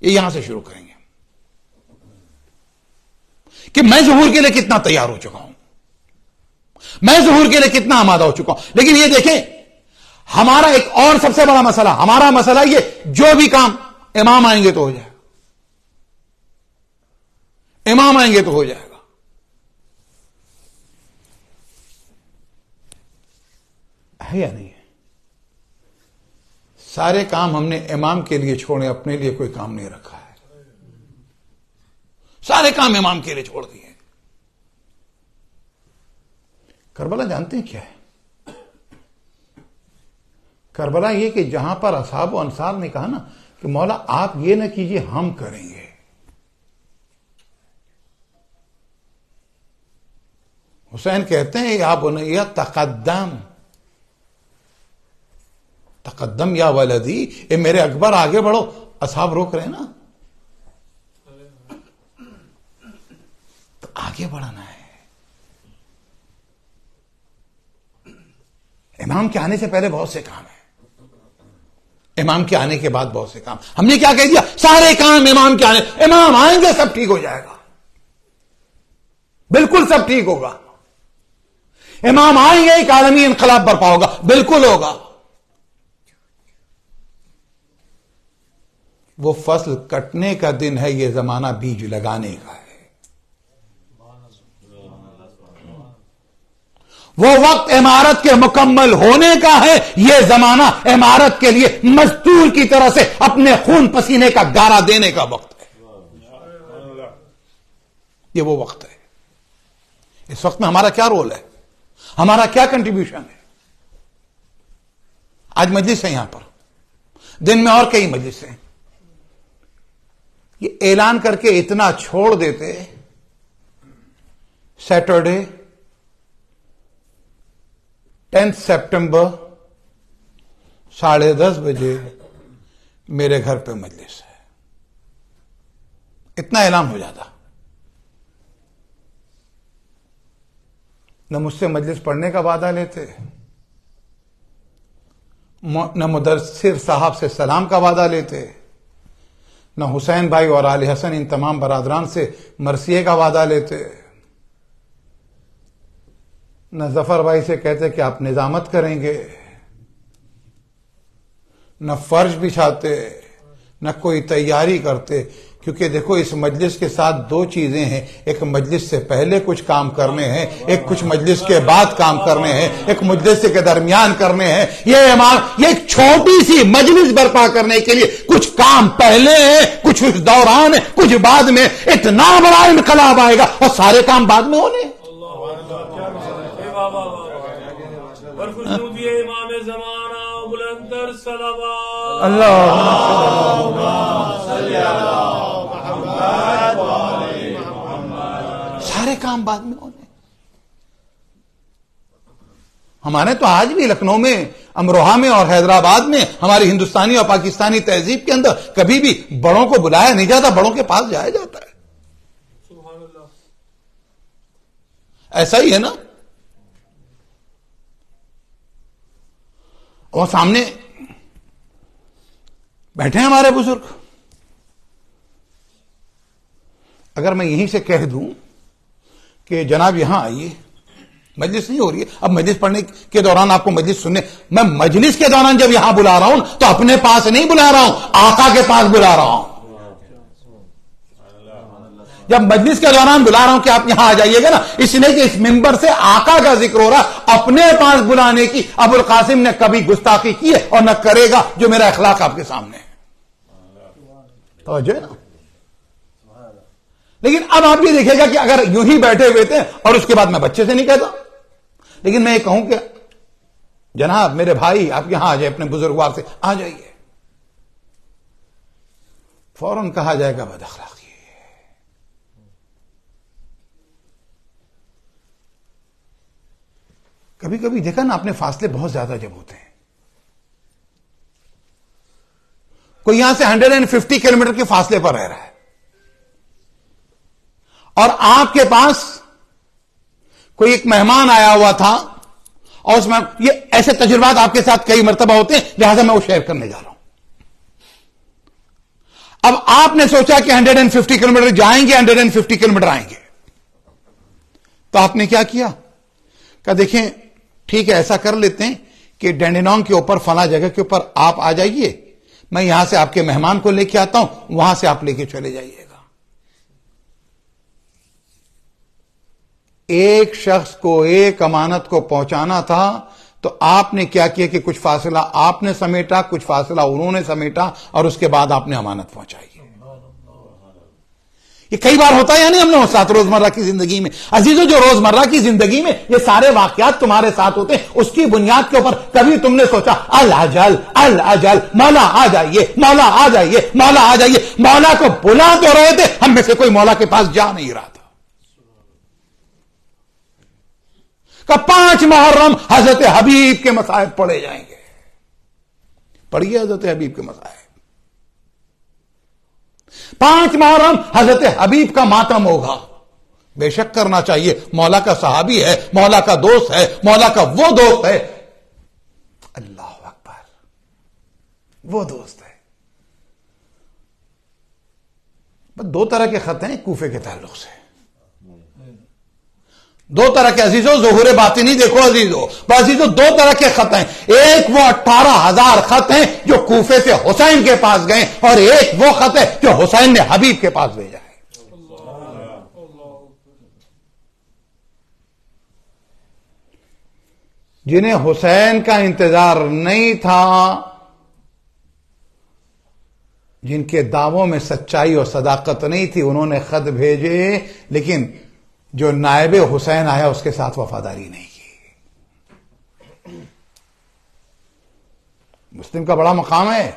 یہ یہاں سے شروع کریں گے کہ میں ظہور کے لیے کتنا تیار ہو چکا ہوں، میں ظہور کے لیے کتنا آمادہ ہو چکا ہوں. لیکن یہ دیکھیں، ہمارا ایک اور سب سے بڑا مسئلہ، ہمارا مسئلہ یہ جو بھی کام امام آئیں گے تو ہو جائے گا، امام آئیں گے تو ہو جائے گا. ہے یا نہیں ہے؟ سارے کام ہم نے امام کے لیے چھوڑے، اپنے لیے کوئی کام نہیں رکھا ہے. سارے کام امام کے لیے چھوڑ دیے. کربلا جانتے ہیں کیا ہے؟ کربلا یہ کہ جہاں پر اصحاب و انصار نے کہا نا کہ مولا آپ یہ نہ کیجئے، ہم کریں گے. حسین کہتے ہیں یا بنیا تقدم، تقدم یا ولدی، اے میرے اکبر آگے بڑھو. اصحاب روک رہے ہیں نا، تو آگے بڑھنا ہے. امام کے آنے سے پہلے بہت سے کام ہیں، امام کے آنے کے بعد بہت سے کام. ہم نے کیا کہہ دیا؟ سارے کام امام کے آنے، امام آئیں گے سب ٹھیک ہو جائے گا، بالکل سب ٹھیک ہوگا. امام آئیں گے ایک عالمی انقلاب برپا ہوگا، بالکل ہوگا. وہ فصل کٹنے کا دن ہے، یہ زمانہ بیج لگانے کا ہے. وہ وقت عمارت کے مکمل ہونے کا ہے، یہ زمانہ عمارت کے لیے مزدور کی طرح سے اپنے خون پسینے کا گارا دینے کا وقت ہے. یہ وہ وقت ہے. اس وقت میں ہمارا کیا رول ہے، ہمارا کیا کنٹریبیوشن ہے؟ آج مجلس ہے یہاں پر، دن میں اور کئی مجلس ہیں. یہ اعلان کر کے اتنا چھوڑ دیتے، سیٹرڈے 10 سپٹمبر 10:30 بجے میرے گھر پہ مجلس ہے، اتنا اعلان ہو جاتا. نہ مجھ سے مجلس پڑھنے کا وعدہ لیتے، نہ مدثر صاحب سے سلام کا وعدہ لیتے، نہ حسین بھائی اور آل حسن ان تمام برادران سے مرثیے کا وعدہ لیتے، نہ ظفر بھائی سے کہتے کہ آپ نظامت کریں گے، نہ فرش بچھاتے، نہ کوئی تیاری کرتے. کیونکہ دیکھو اس مجلس کے ساتھ دو چیزیں ہیں، ایک مجلس سے پہلے کچھ کام کرنے ہیں، ایک کچھ مجلس کے بعد کام کرنے ہیں، ایک مجلس کے درمیان کرنے ہیں. یہ ایک چھوٹی سی مجلس برپا کرنے کے لیے کچھ کام پہلے ہیں، کچھ اس دوران ہے، کچھ بعد میں. اتنا بڑا انقلاب آئے گا اور سارے کام بعد میں ہونے. امام زمانہ بلندر صلوات سارے کام بعد میں ہونے. ہمارے تو آج بھی لکھنؤ میں، امروہہ میں اور حیدرآباد میں ہماری ہندوستانی اور پاکستانی تہذیب کے اندر کبھی بھی بڑوں کو بلایا نہیں جاتا، بڑوں کے پاس جایا جاتا ہے. سبحان اللہ. ایسا ہی ہے نا. اور سامنے بیٹھے ہیں ہمارے بزرگ، اگر میں یہیں سے کہہ دوں کہ جناب یہاں آئیے، مجلس نہیں ہو رہی ہے، اب مجلس پڑھنے کے دوران آپ کو مجلس سننے، میں مجلس کے دوران جب یہاں بلا رہا ہوں تو اپنے پاس نہیں بلا رہا ہوں، آقا کے پاس بلا رہا ہوں. جب مجلس کے دوران بلا رہا ہوں کہ آپ یہاں آ جائیے گا نا، اس لیے کہ اس ممبر سے آقا کا ذکر ہو رہا، اپنے پاس بلانے کی ابو القاسم نے کبھی گستاخی کی ہے اور نہ کرے گا، جو میرا اخلاق آپ کے سامنے ہے. توجہ ہے نا. لیکن اب آپ یہ دیکھیں گا کہ اگر یوں ہی بیٹھے ہوئے تھے اور اس کے بعد میں بچے سے نہیں کہتا، لیکن میں یہ کہوں کہ جناب میرے بھائی آپ یہاں آ جائے، اپنے بزرگوار سے آ جائیے، فوراً کہا جائے گا بد اخلاقی. کبھی کبھی دیکھا نا، اپنے فاصلے بہت زیادہ جب ہوتے ہیں، کوئی یہاں سے 150 کلومیٹر کے فاصلے پر رہ رہا ہے اور آپ کے پاس کوئی ایک مہمان آیا ہوا تھا، اور اس میں یہ ایسے تجربات آپ کے ساتھ کئی مرتبہ ہوتے ہیں، لہذا میں وہ شیئر کرنے جا رہا ہوں. اب آپ نے سوچا کہ 150 کلومیٹر جائیں گے، 150 کلومیٹر آئیں گے، تو آپ نے کیا کیا کہ دیکھیں ٹھیک ہے، ایسا کر لیتے ہیں کہ ڈینڈینونگ کے اوپر فلاں جگہ کے اوپر آپ آ جائیے، میں یہاں سے آپ کے مہمان کو لے کے آتا ہوں، وہاں سے آپ لے کے چلے جائیے گا. ایک شخص کو ایک امانت کو پہنچانا تھا، تو آپ نے کیا کیا کہ کچھ فاصلہ آپ نے سمیٹا، کچھ فاصلہ انہوں نے سمیٹا، اور اس کے بعد آپ نے امانت پہنچائی. یہ کئی بار ہوتا ہے، یعنی ہم نے ساتھ روزمرہ کی زندگی میں عزیزو، جو روزمرہ کی زندگی میں یہ سارے واقعات تمہارے ساتھ ہوتے ہیں، اس کی بنیاد کے اوپر کبھی تم نے سوچا الاجل الاجل، مولا آ جائیے، مولا آ جائیے، مولا آ جائیے. مولا کو بلا تو رہے تھے، ہم میں سے کوئی مولا کے پاس جا نہیں رہا تھا. کہ 5 محرم حضرت حبیب کے مصائب پڑھے جائیں گے. پڑھیے حضرت حبیب کے مصائب. 5 محرم حضرت حبیب کا ماتم ہوگا. بے شک کرنا چاہیے، مولا کا صحابی ہے، مولا کا دوست ہے، مولا کا وہ دوست ہے. اللہ اکبر، وہ دوست ہے. بس 2 طرح کے خط ہیں کوفے کے تعلق سے، 2 طرح کے عزیزوں، ظہور باطنی دیکھو عزیزوں، عزیزوں 2 طرح کے خط ہیں. ایک وہ 18,000 خط ہیں جو کوفے سے حسین کے پاس گئے، اور ایک وہ خط ہے جو حسین نے حبیب کے پاس بھیجا ہے. جنہیں حسین کا انتظار نہیں تھا، جن کے دعووں میں سچائی اور صداقت نہیں تھی، انہوں نے خط بھیجے، لیکن جو نائب حسین آیا اس کے ساتھ وفاداری نہیں کی. مسلم کا بڑا مقام ہے.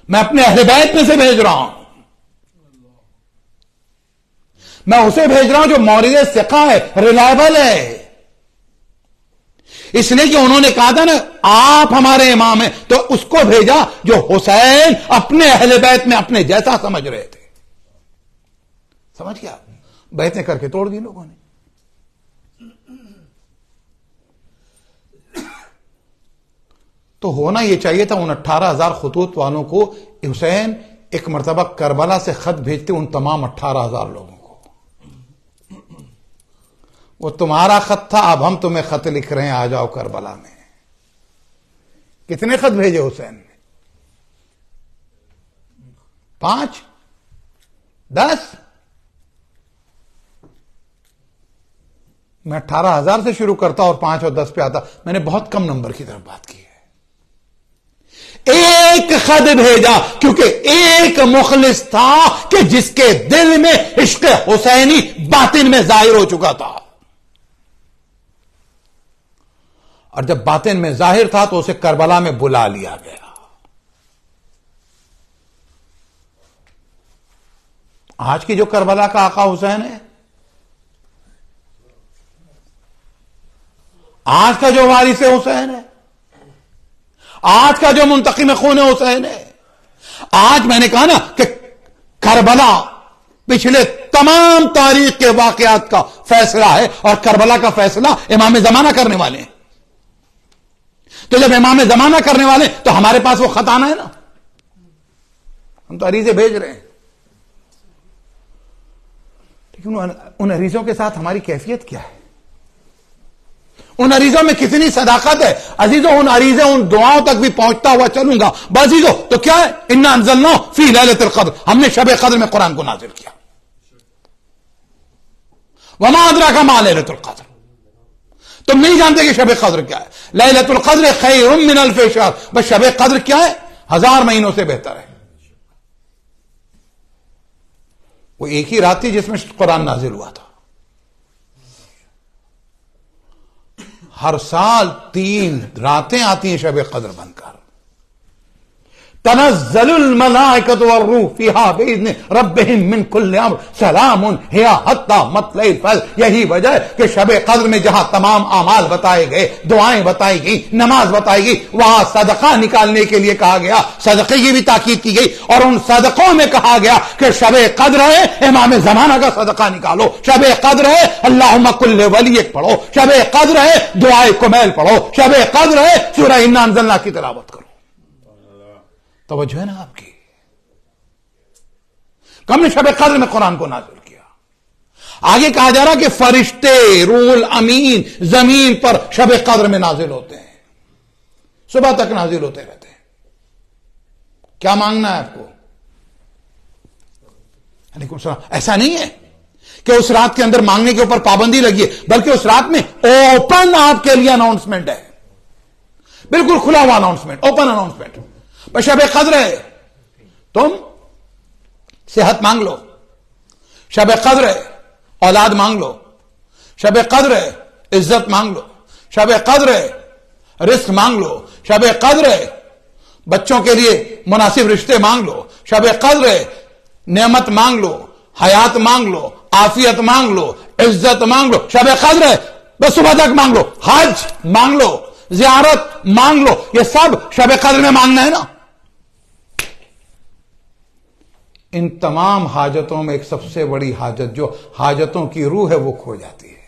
میں اپنے اہل بیت میں سے بھیج رہا ہوں، میں اسے بھیج رہا ہوں جو مورد ثقہ ہے، ریلائبل ہے. اس لیے کہ انہوں نے کہا تھا نا آپ ہمارے امام ہیں، تو اس کو بھیجا جو حسین اپنے اہل بیت میں اپنے جیسا سمجھ رہے تھے. سمجھ گیا؟ بیعتیں کر کے توڑ دی لوگوں نے. تو ہونا یہ چاہیے تھا ان 18,000 خطوط والوں کو حسین ایک مرتبہ کربلا سے خط بھیجتے ان تمام 18,000 لوگوں کو. وہ تمہارا خط تھا، اب ہم تمہیں خط لکھ رہے ہیں، آ جاؤ کربلا میں. کتنے خط بھیجے حسین نے؟ 5 10؟ میں 18,000 سے شروع کرتا اور 5 اور 10 پہ آتا. میں نے بہت کم نمبر کی طرف بات کی ہے. ایک خط بھیجا کیونکہ ایک مخلص تھا کہ جس کے دل میں عشق حسینی باطن میں ظاہر ہو چکا تھا، اور جب باطن میں ظاہر تھا تو اسے کربلا میں بلا لیا گیا. آج کی جو کربلا کا آقا حسین ہے، آج کا جو وارث حسین ہے، آج کا جو منتقم خون حسین ہے، آج میں نے کہا نا کہ کربلا پچھلے تمام تاریخ کے واقعات کا فیصلہ ہے، اور کربلا کا فیصلہ امام زمانہ کرنے والے ہیں. تو جب امام زمانہ کرنے والے تو ہمارے پاس وہ خط آنا ہے نا. ہم تو عریضے بھیج رہے ہیں. لیکن ان عریضوں کے ساتھ ہماری کیفیت کیا ہے؟ ان عریضوں میں کتنی صداقت ہے؟ عزیزوں ان عریضوں ان دعاؤں تک بھی پہنچتا ہوا چلوں گا عزیزوں تو کیا ہے؟ انا انزلناہ فی لیلۃ القدر، ہم نے شب قدر میں قرآن کو نازل کیا. وما ادراک ما لیلۃ القدر، تم نہیں جانتے کہ شب قدر کیا ہے. لیلۃ القدر خیر من الف شہر، بس شب قدر کیا ہے؟ 1000 مہینوں سے بہتر ہے. وہ ایک ہی رات تھی جس میں قرآن نازل ہوا تھا. ہر سال 3 راتیں آتی ہیں شب قدر بن کر. تنزل الملائکۃ والروح فیہا باذن ربہم من کل امر سلام ہی حتی مطلع الفجر. یہی وجہ ہے کہ شب قدر میں جہاں تمام اعمال بتائے گئے، دعائیں بتائی گئی، نماز بتائی گئی، وہاں صدقہ نکالنے کے لیے کہا گیا، صدقے کی بھی تاکید کی گئی. اور ان صدقوں میں کہا گیا کہ شب قدر ہے امام زمانہ کا صدقہ نکالو، شب قدر ہے اللہم کل ولیک پڑھو، شب قدر ہے دعائے کمیل پڑھو، شب قدر ہے سورہ انا انزلنا کی تلاوت کرو. توجہ ہے نا آپ کی؟ ہم نے شب قدر میں قرآن کو نازل کیا. آگے کہا جا رہا کہ فرشتے روح الامین زمین پر شب قدر میں نازل ہوتے ہیں، صبح تک نازل ہوتے رہتے ہیں. کیا مانگنا ہے آپ کو؟ علیکم السلام. ایسا نہیں ہے کہ اس رات کے اندر مانگنے کے اوپر پابندی لگی ہے، بلکہ اس رات میں اوپن آپ کے لیے اناؤنسمنٹ ہے، بالکل کھلا ہوا اناؤنسمنٹ، اوپن اناؤنسمنٹ. بس شب قدر ہے تم صحت مانگ لو، شب قدر ہے اولاد مانگ لو، شب قدر ہے عزت مانگ لو، شب قدر ہے رزق مانگ لو، شب قدر ہے بچوں کے لیے مناسب رشتے مانگ لو، شب قدر ہے نعمت مانگ لو، حیات مانگ لو، عافیت مانگ لو، عزت مانگ لو. شب قدر ہے بس صبح تک مانگ لو، حج مانگ لو، زیارت مانگ لو. یہ سب شب قدر میں مانگنا ہے نا. ان تمام حاجتوں میں ایک سب سے بڑی حاجت جو حاجتوں کی روح ہے وہ کھو جاتی ہے،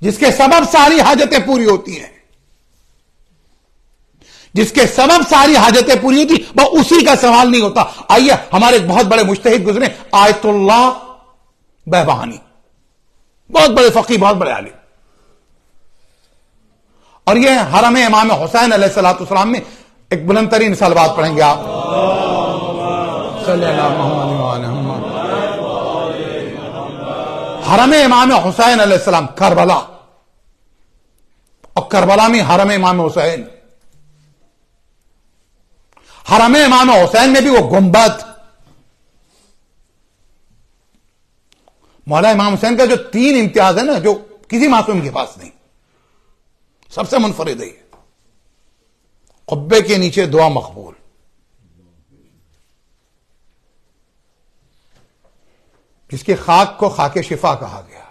جس کے سبب ساری حاجتیں پوری ہوتی ہیں، جس کے سبب ساری حاجتیں پوری ہوتی، وہ اسی کا سوال نہیں ہوتا. آئیے ہمارے ایک بہت بڑے مجتہد گزرے آیت اللہ بہبہانی، بہت بڑے فقیہ، بہت بڑے عالم، اور یہ حرم امام حسین علیہ الصلوۃ والسلام میں ایک بلند ترین صلوات پڑھیں گے آپ. صلی اللہ محمد وعلی محمد. حرم امام حسین علیہ السلام کربلا، اور کربلا میں حرم امام حسین، حرم امام حسین میں بھی وہ گنبد. مولا امام حسین کا جو 3 امتیاز ہے نا، جو کسی معصوم کے پاس نہیں، سب سے منفرد ہے. قبے کے نیچے دعا مقبول، جس کی خاک کو خاک شفا کہا گیا.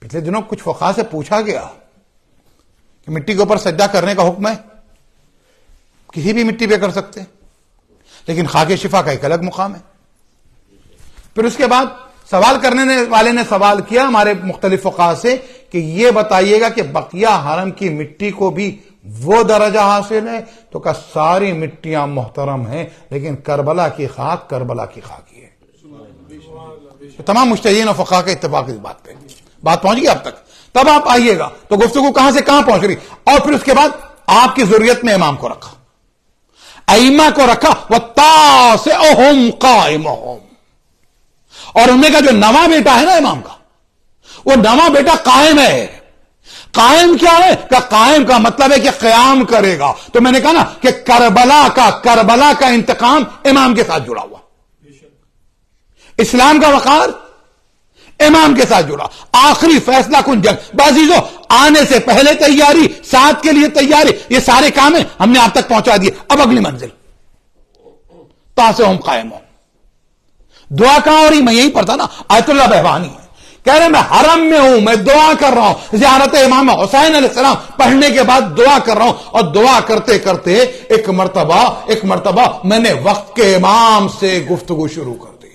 پچھلے دنوں کچھ فقہا سے پوچھا گیا کہ مٹی کے اوپر سجدہ کرنے کا حکم ہے، کسی بھی مٹی پہ کر سکتے ہیں، لیکن خاک شفا کا ایک الگ مقام ہے. پھر اس کے بعد سوال کرنے والے نے سوال کیا ہمارے مختلف فقہا سے کہ یہ بتائیے گا کہ بقیہ حرم کی مٹی کو بھی وہ درجہ حاصل ہے؟ تو کہ ساری مٹیاں محترم ہیں، لیکن کربلا کی خاک کربلا کی خاک ہی ہے. تمام مجتہدین و فقہا کا اتفاق اس بات پہ. بات پہنچ گئی اب تک؟ تب آپ آئیے گا تو گفتگو کہاں سے کہاں پہنچ رہی. اور پھر اس کے بعد آپ کی ضروریت میں امام کو رکھا، ائمہ کو رکھا، وَتَاسِعُهُمْ قَائِمُهُمْ. اور ان میں کا جو نواں بیٹا ہے نا امام کا، وہ نواں بیٹا قائم ہے. قائم کیا ہے؟ کہ قائم کا مطلب ہے کہ قیام کرے گا. تو میں نے کہا نا کہ کربلا کا انتقام امام کے ساتھ جڑا ہوا، اسلام کا وقار امام کے ساتھ جڑا. آخری فیصلہ کن جنگ. بعضیزوں آنے سے پہلے تیاری، ساتھ کے لیے تیاری، یہ سارے کام ہیں ہم نے آپ تک پہنچا دیے. اب اگلی منزل تاسعهم قائم ہوں. دعا کہاں ہو رہی؟ میں یہی پڑھتا نا، آیت اللہ بہبہانی ہے، کہہ رہے میں حرم میں ہوں، میں دعا کر رہا ہوں، زیارت امام حسین علیہ السلام پڑھنے کے بعد دعا کر رہا ہوں. اور دعا کرتے کرتے ایک مرتبہ میں نے وقت کے امام سے گفتگو شروع کر دی.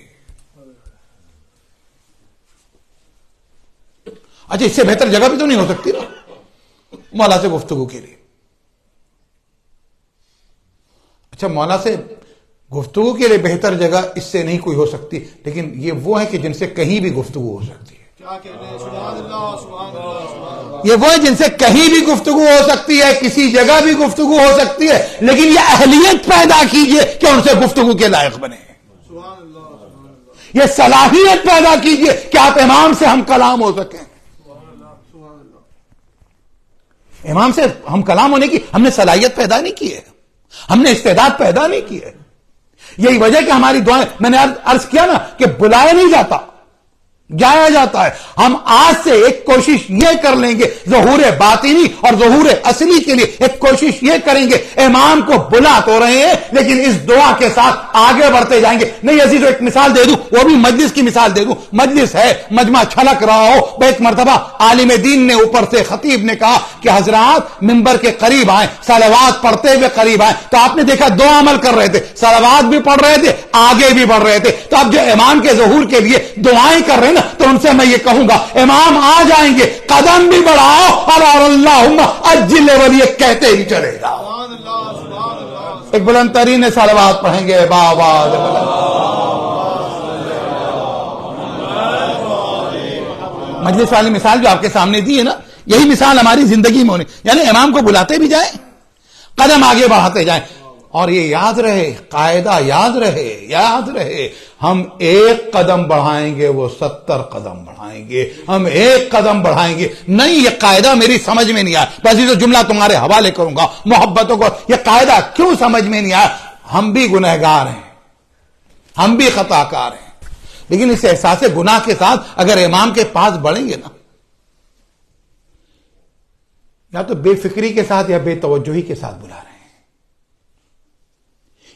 اچھا اس سے بہتر جگہ بھی تو نہیں ہو سکتی نا مولا سے گفتگو کے لیے. اچھا مولا سے گفتگو کے لیے بہتر جگہ اس سے نہیں کوئی ہو سکتی، لیکن یہ وہ ہے کہ جن سے کہیں بھی گفتگو ہو سکتی ہے. یہ وہ ہے جن سے کہیں بھی گفتگو ہو سکتی ہے، کسی جگہ بھی گفتگو ہو سکتی ہے، لیکن یہ اہلیت پیدا کیجئے کہ ان سے گفتگو کے لائق بنے. یہ صلاحیت پیدا کیجئے کہ آپ امام سے ہم کلام ہو سکیں. امام سے ہم کلام ہونے کی ہم نے صلاحیت پیدا نہیں کی ہے، ہم نے استعداد پیدا نہیں کی ہے. یہی وجہ کہ ہماری دعائیں، میں نے عرض کیا نا کہ بلایا نہیں جاتا، جایا جاتا ہے. ہم آج سے ایک کوشش یہ کر لیں گے، ظہور باطنی اور ظہور اصلی کے لیے ایک کوشش یہ کریں گے، امام کو بلا تو رہے ہیں لیکن اس دعا کے ساتھ آگے بڑھتے جائیں گے. نہیں عزیزو، ایک مثال دے دوں، وہ بھی مجلس کی مثال دے دوں. مجلس ہے، مجمع چھلک رہا ہو، ایک مرتبہ عالم دین نے اوپر سے خطیب نے کہا کہ حضرات ممبر کے قریب آئیں، صلوات پڑھتے ہوئے قریب آئیں. تو آپ نے دیکھا دو عمل کر رہے تھے، صلوات بھی پڑھ رہے تھے، آگے بھی بڑھ رہے تھے. تو اب جو امام کے ظہور کے لیے دعائیں کر رہے ہیں تو ان سے میں یہ کہوں گا، امام آ جائیں گے، قدم بھی بڑھاؤ اور اللہم اجل ولی کہتے ہی چلے گا. ایک بلند ترین صلوات پڑھیں گے بابا. مجلس والی مثال جو آپ کے سامنے دی ہے نا، یہی مثال ہماری زندگی میں ہونی، یعنی امام کو بلاتے بھی جائیں، قدم آگے بڑھاتے جائیں. اور یہ یاد رہے، قاعدہ یاد رہے، ہم ایک قدم بڑھائیں گے وہ 70 قدم بڑھائیں گے. ہم ایک قدم بڑھائیں گے. نہیں، یہ قاعدہ میری سمجھ میں نہیں آیا، بس یہ جو جملہ تمہارے حوالے کروں گا محبتوں کو. یہ قاعدہ کیوں سمجھ میں نہیں آیا؟ ہم بھی گنہگار ہیں، ہم بھی خطا کار ہیں، لیکن اس احساس گناہ کے ساتھ اگر امام کے پاس بڑھیں گے نا، یا تو بے فکری کے ساتھ یا بے توجہی کے ساتھ بلا رہے ہیں،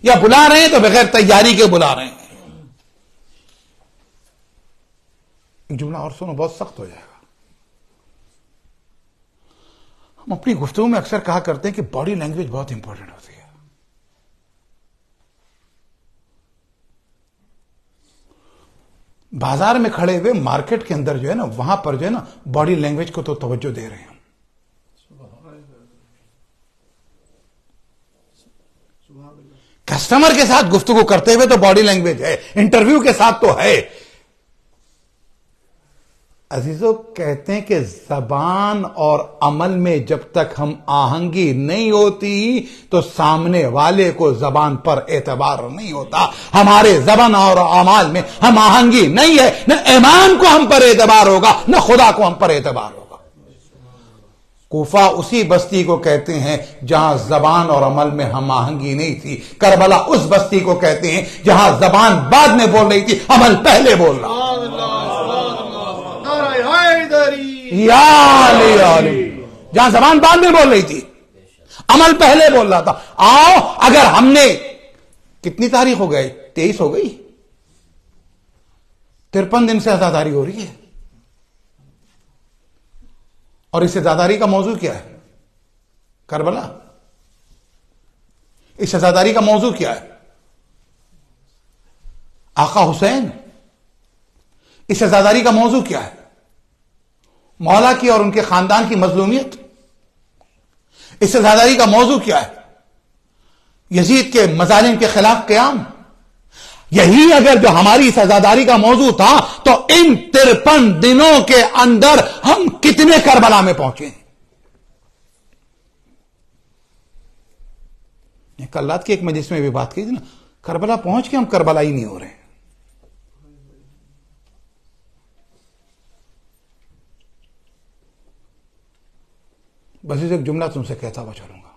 یا بلا رہے ہیں تو بغیر تیاری کے بلا رہے ہیں. جملہ اور سنو، بہت سخت ہو جائے گا. ہم اپنی گفتگو میں اکثر کہا کرتے ہیں کہ باڈی لینگویج بہت امپورٹنٹ ہوتی ہے. بازار میں کھڑے ہوئے مارکیٹ کے اندر جو ہے نا، وہاں پر جو ہے نا باڈی لینگویج کو تو توجہ دے رہے ہیں. کسٹمر کے ساتھ گفتگو کرتے ہوئے تو باڈی لینگویج ہے، انٹرویو کے ساتھ تو ہے. عزیزو، کہتے ہیں کہ زبان اور عمل میں جب تک ہم آہنگی نہیں ہوتی تو سامنے والے کو زبان پر اعتبار نہیں ہوتا. ہمارے زبان اور اعمال میں ہم آہنگی نہیں ہے، نہ امام کو ہم پر اعتبار ہوگا، نہ خدا کو ہم پر اعتبار ہوگا. کوفہ اسی بستی کو کہتے ہیں جہاں زبان اور عمل میں ہم آہنگی نہیں تھی. کربلا اس بستی کو کہتے ہیں جہاں زبان بعد میں بول رہی تھی، عمل پہلے بول رہا. جہاں زبان بعد میں بول رہی تھی، عمل پہلے بول رہا تھا. آؤ، اگر ہم نے کتنی تاریخ ہو گئے؟ 23 ہو گئی، 53 دن سے عزاداری ہو رہی ہے. اور اس عزاداری کا موضوع کیا ہے؟ کربلا. اس عزاداری کا موضوع کیا ہے؟ آقا حسین. اس عزاداری کا موضوع کیا ہے؟ مولا کی اور ان کے خاندان کی مظلومیت. اس عزاداری کا موضوع کیا ہے؟ یزید کے مظالم کے خلاف قیام. یہی اگر جو ہماری اس عزاداری کا موضوع تھا تو ان 53 دنوں کے اندر ہم کتنے کربلا میں پہنچے ہیں. کل رات کی ایک مجلس میں بھی بات کی تھی نا، کربلا پہنچ کے ہم کربلا ہی نہیں ہو رہے ہیں. بس ایک جملہ تم سے کہتا ہوا چلوں گا.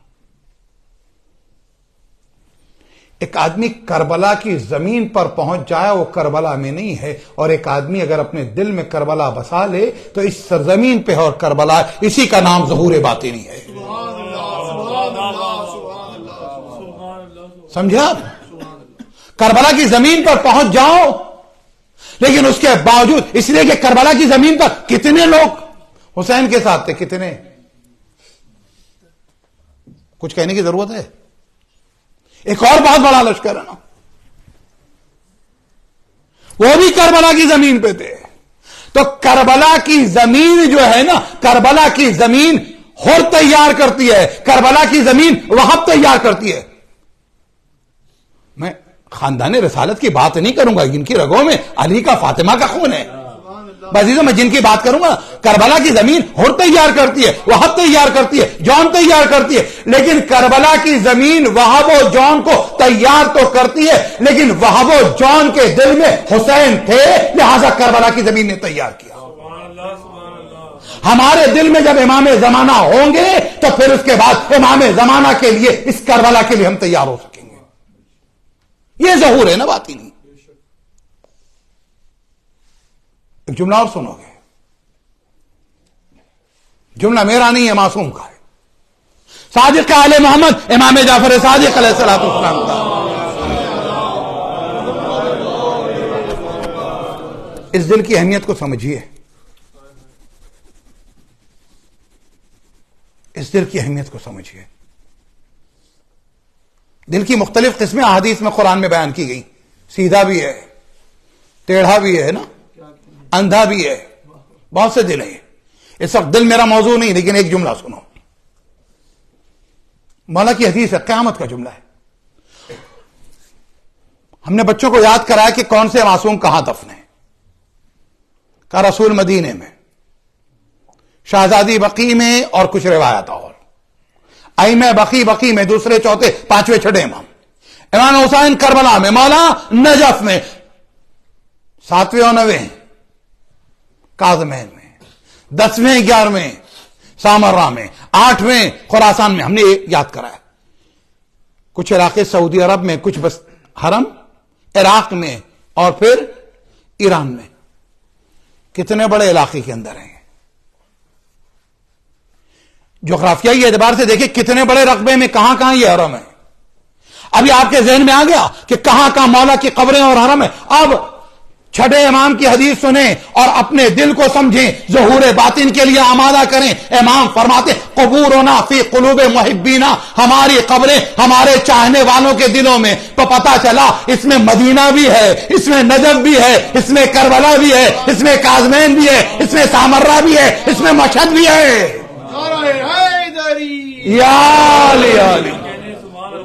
ایک آدمی کربلا کی زمین پر پہنچ جائے وہ کربلا میں نہیں ہے، اور ایک آدمی اگر اپنے دل میں کربلا بسا لے تو اس سرزمین پہ اور کربلا، اسی کا نام ظہور باطنی ہے. سمجھے آپ؟ کربلا کی زمین پر پہنچ جاؤ، لیکن اس کے باوجود، اس لیے کہ کربلا کی زمین پر کتنے لوگ حسین کے ساتھ تھے، کتنے، کچھ کہنے کی ضرورت ہے؟ ایک اور بہت بڑا لشکر ہے نا، وہ بھی کربلا کی زمین پہ تھے. تو کربلا کی زمین جو ہے نا، کربلا کی زمین خود تیار کرتی ہے، کربلا کی زمین وہاں تیار کرتی ہے. میں خاندان رسالت کی بات نہیں کروں گا، جن کی رگوں میں علی کا فاطمہ کا خون ہے. عزیزوں میں جن کی بات کروں گا، کربلا کی زمین ہر تیار کرتی ہے، وہب تیار کرتی ہے، جون تیار کرتی ہے، لیکن کربلا کی زمین وہب و جون کو تیار تو کرتی ہے، لیکن وہب و جون کے دل میں حسین تھے، لہذا کربلا کی زمین نے تیار کیا. ہمارے دل میں جب امام زمانہ ہوں گے تو پھر اس کے بعد امام زمانہ کے لیے، اس کربلا کے لیے ہم تیار ہو سکیں گے. یہ ظہور ہے نا، بات ہی نہیں. ایک جملہ اور سنو گے، جملہ میرا نہیں ہے، معصوم کا ہے، صادق آل محمد امام جعفر صادق علیہ السلام کا. اس دل کی اہمیت کو سمجھیے، اس دل کی اہمیت کو سمجھیے. دل کی مختلف قسمیں احادیث میں قرآن میں بیان کی گئی. سیدھا بھی ہے، ٹیڑھا بھی ہے نا، اندھا بھی ہے، بہت سے دل ہیں. اس وقت دل میرا موضوع نہیں، لیکن ایک جملہ سنو. مولا کی حدیث ہے، قیامت کا جملہ ہے. ہم نے بچوں کو یاد کرایا کہ کون سے معصوم کہاں دفن ہیں. کہا رسول مدینے میں، شہزادی بقی میں، اور کچھ روایات اور ائمہ بقی میں، دوسرے چوتھے پانچویں چھٹے امام. امام حسین کربلا میں، مولا نجف میں، 7ویں اور 9ویں کاظمین میں، 10ویں 11ویں سامرہ میں، 8ویں خراسان میں. ہم نے یاد کرایا. کچھ علاقے سعودی عرب میں، کچھ بس حرم عراق میں، اور پھر ایران میں. کتنے بڑے علاقے کے اندر ہیں. جغرافیائی اعتبار سے دیکھیں کتنے بڑے رقبے میں کہاں کہاں یہ حرم ہے. ابھی آپ کے ذہن میں آ گیا کہ کہاں کہاں مولا کی قبریں اور حرم ہے. اب چھٹے امام کی حدیث سنیں اور اپنے دل کو سمجھیں، ظہور باطن کے لیے آمادہ کریں. امام فرماتے قبورنا فی قلوب محبینا، ہماری قبریں ہمارے چاہنے والوں کے دلوں میں. تو پتا چلا اس میں مدینہ بھی ہے، اس میں نجف بھی ہے، اس میں کربلا بھی ہے، اس میں کاظمین بھی ہے، اس میں سامرہ بھی ہے، اس میں مشہد بھی ہے. یا علی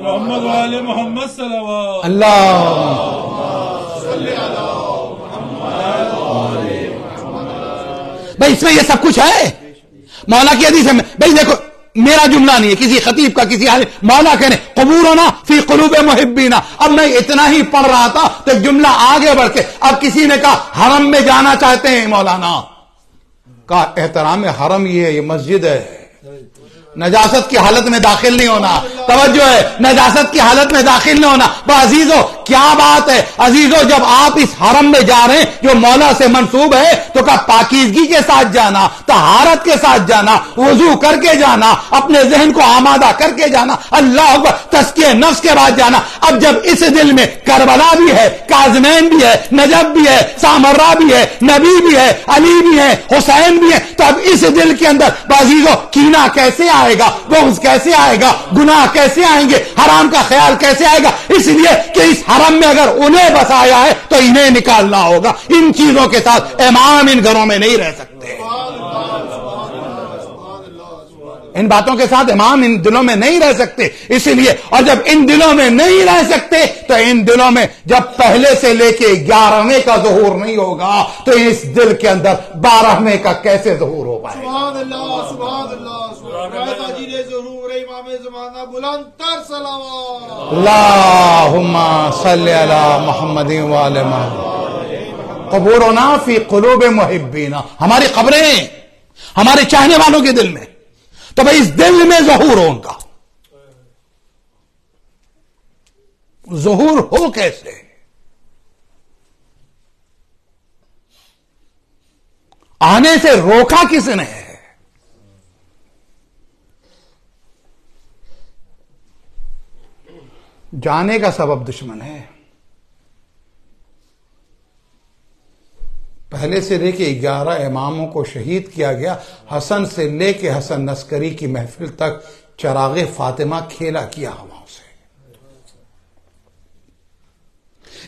محمد والے محمد صلوات اللہ. بھائی اس میں یہ سب کچھ ہے. مولا کی حدیث میں بھائی دیکھو، میرا جملہ نہیں ہے، کسی خطیب کا، کسی عالم. مولا کہنے قبورنا فی قلوب محبینا. اب میں اتنا ہی پڑھ رہا تھا تو ایک جملہ آگے بڑھ کے اب کسی نے کہا حرم میں جانا چاہتے ہیں مولانا. کہا احترام حرم یہ مسجد ہے، نجاست کی حالت میں داخل نہیں ہونا. توجہ ہے، نجاست کی حالت میں داخل نہیں ہونا. عزیزو کیا بات ہے عزیزو، جب آپ اس حرم میں جا رہے ہیں جو مولا سے منسوب ہے تو کہا پاکیزگی کے ساتھ جانا، طہارت کے ساتھ جانا، وضو کر کے جانا، اپنے ذہن کو آمادہ کر کے جانا، اللہ اکبر، تزکیہ نفس کے بعد جانا. اب جب اس دل میں کربلا بھی ہے، کاظمین بھی ہے، نجف بھی ہے، سامرہ بھی ہے، نبی بھی ہے، علی بھی ہے، حسین بھی ہے، تو اب اس دل کے اندر عزیزو کینہ کیسے آئے گا، بغض کیسے آئے گا، گناہ کیسے آئیں گے، حرام کا خیال کیسے آئے گا؟ اس لیے کہ اس حرم میں اگر انہیں بسایا ہے تو انہیں نکالنا ہوگا. ان چیزوں کے ساتھ امام ان گھروں میں نہیں رہ سکتے، ان باتوں کے ساتھ امام ان دلوں میں نہیں رہ سکتے. اسی لیے اور جب ان دلوں میں نہیں رہ سکتے تو ان دلوں میں جب پہلے سے لے کے 11ویں کا ظہور نہیں ہوگا تو اس دل کے اندر 12ویں کا کیسے ظہور ہو پائے؟ سبحان اللہ سبحان اللہ ظہور امام زمانہ بلند تر صلوات. اللہم صلی علی محمد وعلی محمد. قبورنا فی قلوب محبینا، ہماری قبریں ہمارے چاہنے والوں کے دل میں. تو بھائی اس دل میں ظہور ہو، ان کا ظہور ہو کیسے؟ آنے سے روکا کس نے ہے؟ جانے کا سبب دشمن ہے. پہلے سے لے کے 11 اماموں کو شہید کیا گیا. حسن سے لے کے حسن نسکری کی محفل تک چراغ فاطمہ کھیلا کیا ہواؤں سے.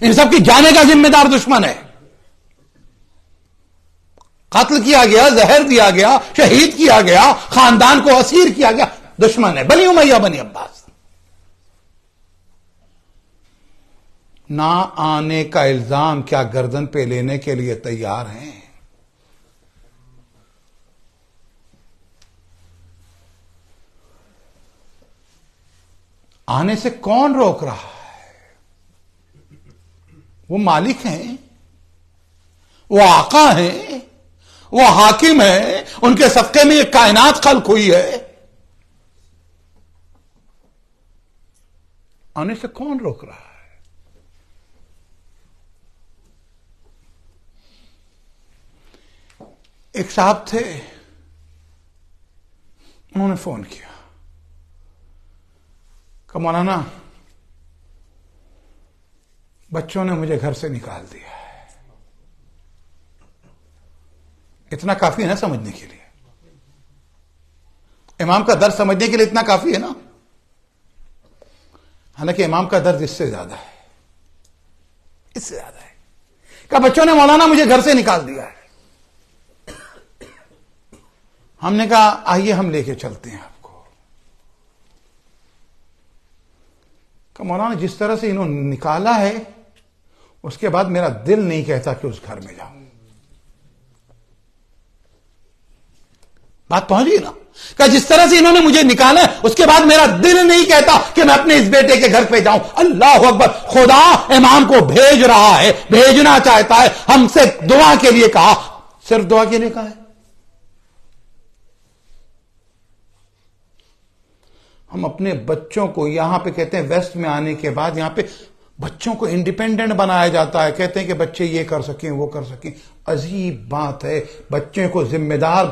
ان سب کی جانے کا ذمہ دار دشمن ہے. قتل کیا گیا، زہر دیا گیا، شہید کیا گیا، خاندان کو اسیر کیا گیا، دشمن ہے. بنی امیہ بنی عباس. نہ آنے کا الزام کیا گردن پہ لینے کے لیے تیار ہیں؟ آنے سے کون روک رہا ہے؟ وہ مالک ہیں، وہ آقا ہیں، وہ حاکم ہیں، ان کے صدقے میں یہ کائنات خلق ہوئی ہے. آنے سے کون روک رہا ہے؟ ایک صاحب تھے، انہوں نے فون کیا کہ مولانا بچوں نے مجھے گھر سے نکال دیا ہے. اتنا کافی ہے نا سمجھنے کے لیے؟ امام کا درد سمجھنے کے لیے اتنا کافی ہے نا؟ حالانکہ امام کا درد اس سے زیادہ ہے، اس سے زیادہ ہے کہ بچوں نے مولانا مجھے گھر سے نکال دیا ہے. ہم نے کہا آئیے ہم لے کے چلتے ہیں آپ کو. کہ مولانا جس طرح سے انہوں نے نکالا ہے اس کے بعد میرا دل نہیں کہتا کہ اس گھر میں جاؤں. بات پہنچ گئی نا؟ کہ جس طرح سے انہوں نے مجھے نکالا ہے اس کے بعد میرا دل نہیں کہتا کہ میں اپنے اس بیٹے کے گھر پہ جاؤں. اللہ اکبر! خدا امام کو بھیج رہا ہے، بھیجنا چاہتا ہے. ہم سے دعا کے لیے کہا، صرف دعا کے لیے کہا ہے. ہم اپنے بچوں کو یہاں پہ کہتے ہیں ویسٹ میں آنے کے بعد یہاں پہ بچوں کو انڈیپینڈنٹ بنایا جاتا ہے، کہتے ہیں کہ بچے یہ کر سکیں وہ کر سکیں. عجیب بات ہے، بچے کو ذمہ دار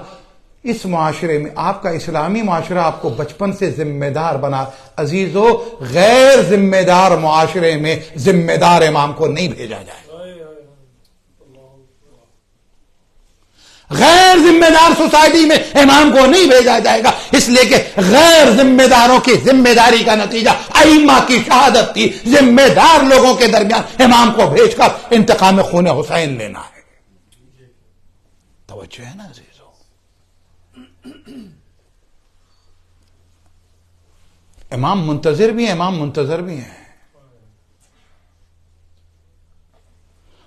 اس معاشرے میں، آپ کا اسلامی معاشرہ آپ کو بچپن سے ذمہ دار بنا. عزیزو، غیر ذمہ دار معاشرے میں ذمہ دار امام کو نہیں بھیجا جائے. غیر ذمہ دار سوسائٹی میں امام کو نہیں بھیجا جائے گا، اس لیے کہ غیر ذمہ داروں کی ذمہ داری کا نتیجہ ائمہ کی شہادت تھی. ذمہ دار لوگوں کے درمیان امام کو بھیج کر انتقام خون حسین لینا ہے. توجہ ہے نا عزیزو؟ امام منتظر بھی ہیں، امام منتظر بھی ہیں.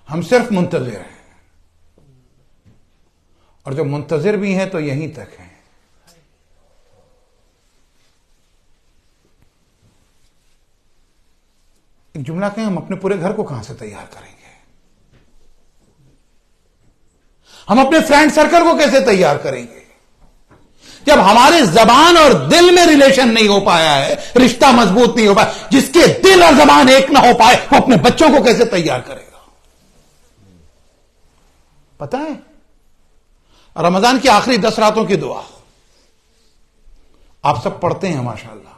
ہم صرف منتظر ہیں، اور جو منتظر بھی ہیں تو یہیں تک ہیں. ایک جملہ کہیں، ہم اپنے پورے گھر کو کہاں سے تیار کریں گے؟ ہم اپنے فرینڈ سرکل کو کیسے تیار کریں گے جب ہمارے زبان اور دل میں ریلیشن نہیں ہو پایا ہے، رشتہ مضبوط نہیں ہو پایا؟ جس کے دل اور زبان ایک نہ ہو پائے وہ اپنے بچوں کو کیسے تیار کرے گا؟ پتہ ہے رمضان کی آخری 10 راتوں کی دعا آپ سب پڑھتے ہیں ماشاءاللہ.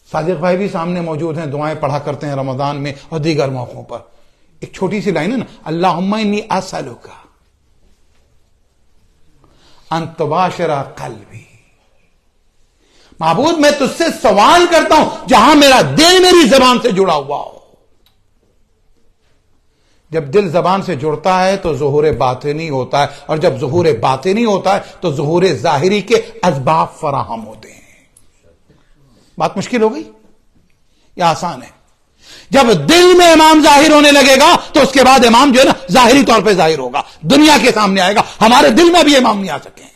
صادق بھائی بھی سامنے موجود ہیں، دعائیں پڑھا کرتے ہیں رمضان میں اور دیگر موقعوں پر. ایک چھوٹی سی لائن ہے نا، اللہم انی اسألک ان تباشر قلبی. معبود میں تجھ سے سوال کرتا ہوں جہاں میرا دل میری زبان سے جڑا ہوا ہو. جب دل زبان سے جڑتا ہے تو ظہور باطنی ہوتا ہے، اور جب ظہور باطنی ہوتا ہے تو ظہور ظاہری کے اسباب فراہم ہوتے ہیں. بات مشکل ہو گئی یا آسان ہے؟ جب دل میں امام ظاہر ہونے لگے گا تو اس کے بعد امام جو ہے نا ظاہری طور پہ ظاہر ہوگا، دنیا کے سامنے آئے گا. ہمارے دل میں بھی امام نہیں آ سکے.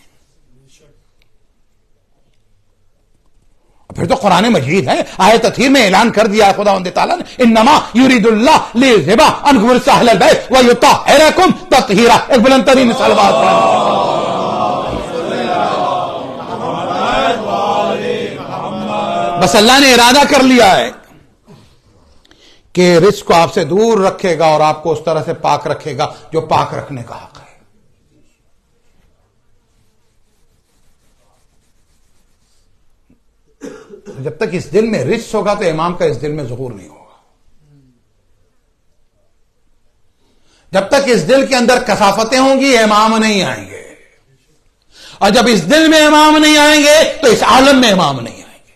پھر تو قرآن مجید ہے، آیت تطہیر میں اعلان کر دیا ہے خداوند تعالیٰ نے، انما یرید اللہ لیذھب عنکم الرجس اہل البیت ویطہرکم تطہیرا. ایک بلند ترین صلوات بس اللہ نے ارادہ کر لیا ہے کہ رزق کو آپ سے دور رکھے گا اور آپ کو اس طرح سے پاک رکھے گا جو پاک رکھنے کا حق ہے. جب تک اس دل میں رزق ہوگا تو امام کا اس دل میں ظہور نہیں ہوگا. جب تک اس دل کے اندر کثافتیں ہوں گی امام نہیں آئیں گے، اور جب اس دل میں امام نہیں آئیں گے تو اس عالم میں امام نہیں آئیں گے.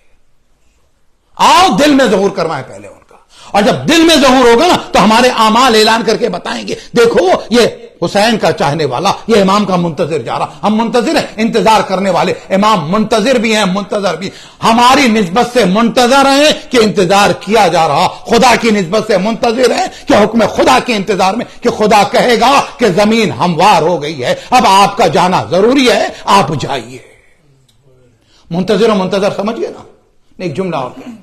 آؤ دل میں ظہور کروائیں پہلے ان کا، اور جب دل میں ظہور ہوگا نا تو ہمارے اعمال اعلان کر کے بتائیں گے، دیکھو یہ حسین کا چاہنے والا، یہ امام کا منتظر جا رہا. ہم منتظر ہیں، انتظار کرنے والے. امام منتظر بھی ہیں، منتظر بھی. ہماری نسبت سے منتظر ہیں کہ انتظار کیا جا رہا، خدا کی نسبت سے منتظر ہیں کہ حکم خدا کے انتظار میں، کہ خدا کہے گا کہ زمین ہموار ہو گئی ہے، اب آپ کا جانا ضروری ہے، آپ جائیے. منتظر و منتظر سمجھئے نا. ایک جملہ اور کہیں،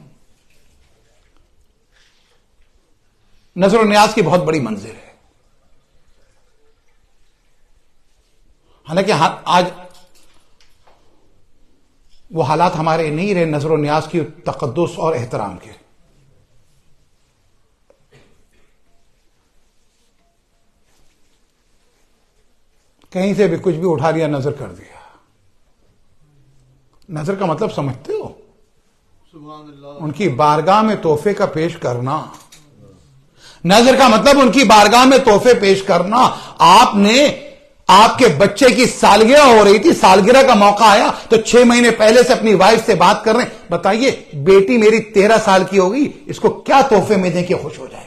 نظر و نیاز کی بہت بڑی منزل ہے. حالانکہ آج وہ حالات ہمارے نہیں رہے نظر و نیاز کی تقدس اور احترام کے. کہیں سے بھی کچھ بھی اٹھا لیا، نظر کر دیا. نظر کا مطلب سمجھتے ہو؟ سبحان اللہ. ان کی بارگاہ میں تحفے کا پیش کرنا. نظر کا مطلب ان کی بارگاہ میں تحفے پیش کرنا. آپ نے، آپ کے بچے کی سالگرہ ہو رہی تھی، سالگرہ کا موقع آیا تو 6 مہینے پہلے سے اپنی وائف سے بات کر رہے ہیں، بتائیے بیٹی میری 13 سال کی ہوگی، اس کو کیا تحفے میں دیں کہ خوش ہو جائے.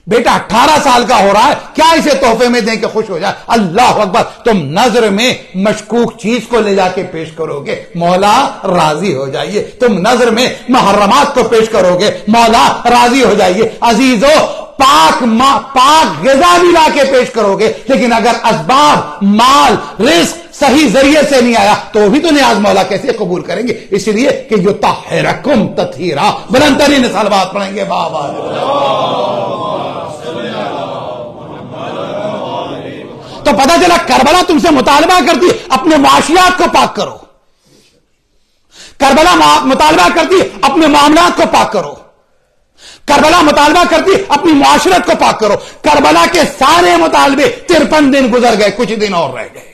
بیٹا 18 سال کا ہو رہا ہے، کیا اسے تحفے میں دیں کہ خوش ہو جائے. اللہ اکبر. تم نظر میں مشکوک چیز کو لے جا کے پیش کرو گے، مولا راضی ہو جائیے. تم نظر میں محرمات کو پیش کرو گے، مولا راضی ہو جائیے. عزیزو، پاک غذا بھی لا کے پیش کرو گے، لیکن اگر اسباب، مال، رزق صحیح ذریعے سے نہیں آیا تو بھی تو نیاز مولا کیسے قبول کریں گے. اس لیے کہ یطہرکم تطہیرا، بلند ترین صلوات پڑھیں گے. بابا تو پتہ چلا کربلا تم سے مطالبہ کرتی ہے اپنے معاشیات کو پاک کرو. کربلا مطالبہ کرتی ہے اپنے معاملات کو پاک کرو. کربلا مطالبہ کرتی ہے اپنی معاشرت کو پاک کرو. کربلا کے سارے مطالبے 53 دن گزر گئے، کچھ دن اور رہ گئے.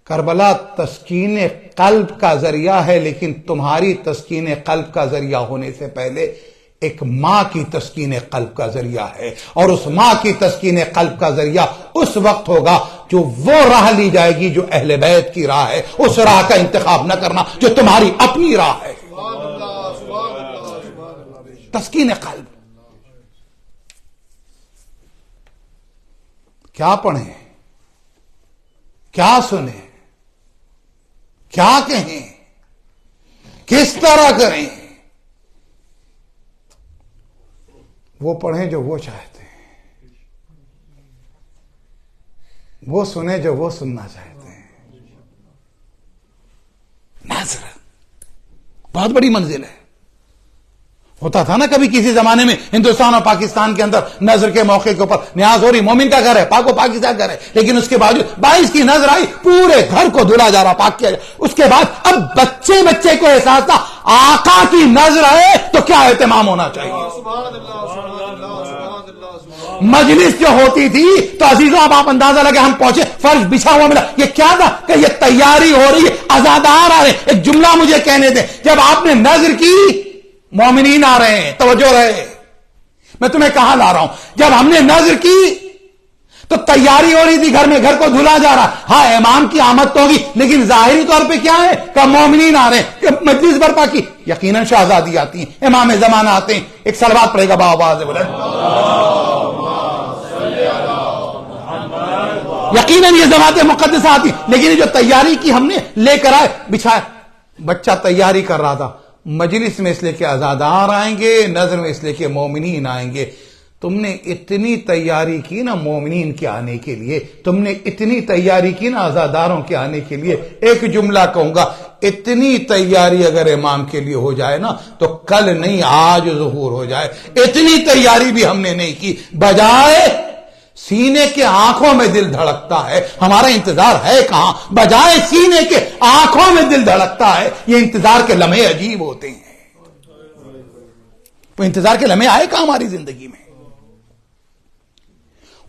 کربلا تسکین قلب کا ذریعہ ہے، لیکن تمہاری تسکین قلب کا ذریعہ ہونے سے پہلے ایک ماں کی تسکین قلب کا ذریعہ ہے، اور اس ماں کی تسکین قلب کا ذریعہ اس وقت ہوگا جو وہ راہ لی جائے گی جو اہل بیت کی راہ ہے. اس راہ کا انتخاب نہ کرنا جو تمہاری اپنی راہ ہے. تسکین قلب. کیا پڑھیں، کیا سنیں، کیا کہیں، کس طرح کریں؟ وہ پڑھیں جو وہ چاہتے ہیں، وہ سنیں جو وہ سننا چاہتے ہیں. نظر بہت بڑی منزل ہے. ہوتا تھا نا کبھی کسی زمانے میں ہندوستان اور پاکستان کے اندر نظر کے موقع کے اوپر نیاز ہو رہی، مومن کا گھر ہے، پاک و پاکستان گھر ہے، لیکن اس کے باوجود 22 کی نظر آئی، پورے گھر کو دھلا جا رہا، پاک کیا جا. اس کے بعد اب بچے کو احساس تھا آقا کی نظر ہے تو کیا اہتمام ہونا چاہیے. مجلس جو ہوتی تھی تو عزیزوں اب آپ اندازہ لگے، ہم پہنچے، فرش بچھا ہوا ملا. یہ کیا تھا کہ یہ تیاری ہو رہی ہے، عزادار آ رہے. ایک جملہ مجھے کہنے دیں، جب آپ نے نظر کی مومنین آ رہے ہیں، توجہ رہے، میں تمہیں کہاں لا رہا ہوں. جب ہم نے نظر کی تو تیاری ہو رہی تھی، گھر میں گھر کو دھلا جا رہا. ہاں امام کی آمد تو ہوگی، لیکن ظاہری طور پہ کیا ہے کہ مومنین آ رہے ہیں، مجلس برپا کی. یقیناً شہزادی آتی ہیں، امام زمانہ آتے ہیں. ایک صلوات پڑے گا باواز بلند. یقیناً یہ ذوات مقدسہ آتی، لیکن یہ جو تیاری کی ہم نے لے کر آئے، بچھایا. بچہ تیاری کر رہا تھا، مجلس میں اس لیے کہ عزادار آئیں گے، نظر میں اس لیے کہ مومنین آئیں گے. تم نے اتنی تیاری کی نا مومنین کے آنے کے لیے، تم نے اتنی تیاری کی نا عزاداروں کے آنے کے لیے. ایک جملہ کہوں گا، اتنی تیاری اگر امام کے لیے ہو جائے نا تو کل نہیں آج ظہور ہو جائے. اتنی تیاری بھی ہم نے نہیں کی، بجائے سینے کے آنکھوں میں دل دھڑکتا ہے. ہمارا انتظار ہے کہاں؟ بجائے سینے کے آنکھوں میں دل دھڑکتا ہے. یہ انتظار کے لمحے عجیب ہوتے ہیں. وہ انتظار کے لمحے آئے کہاں ہماری زندگی میں؟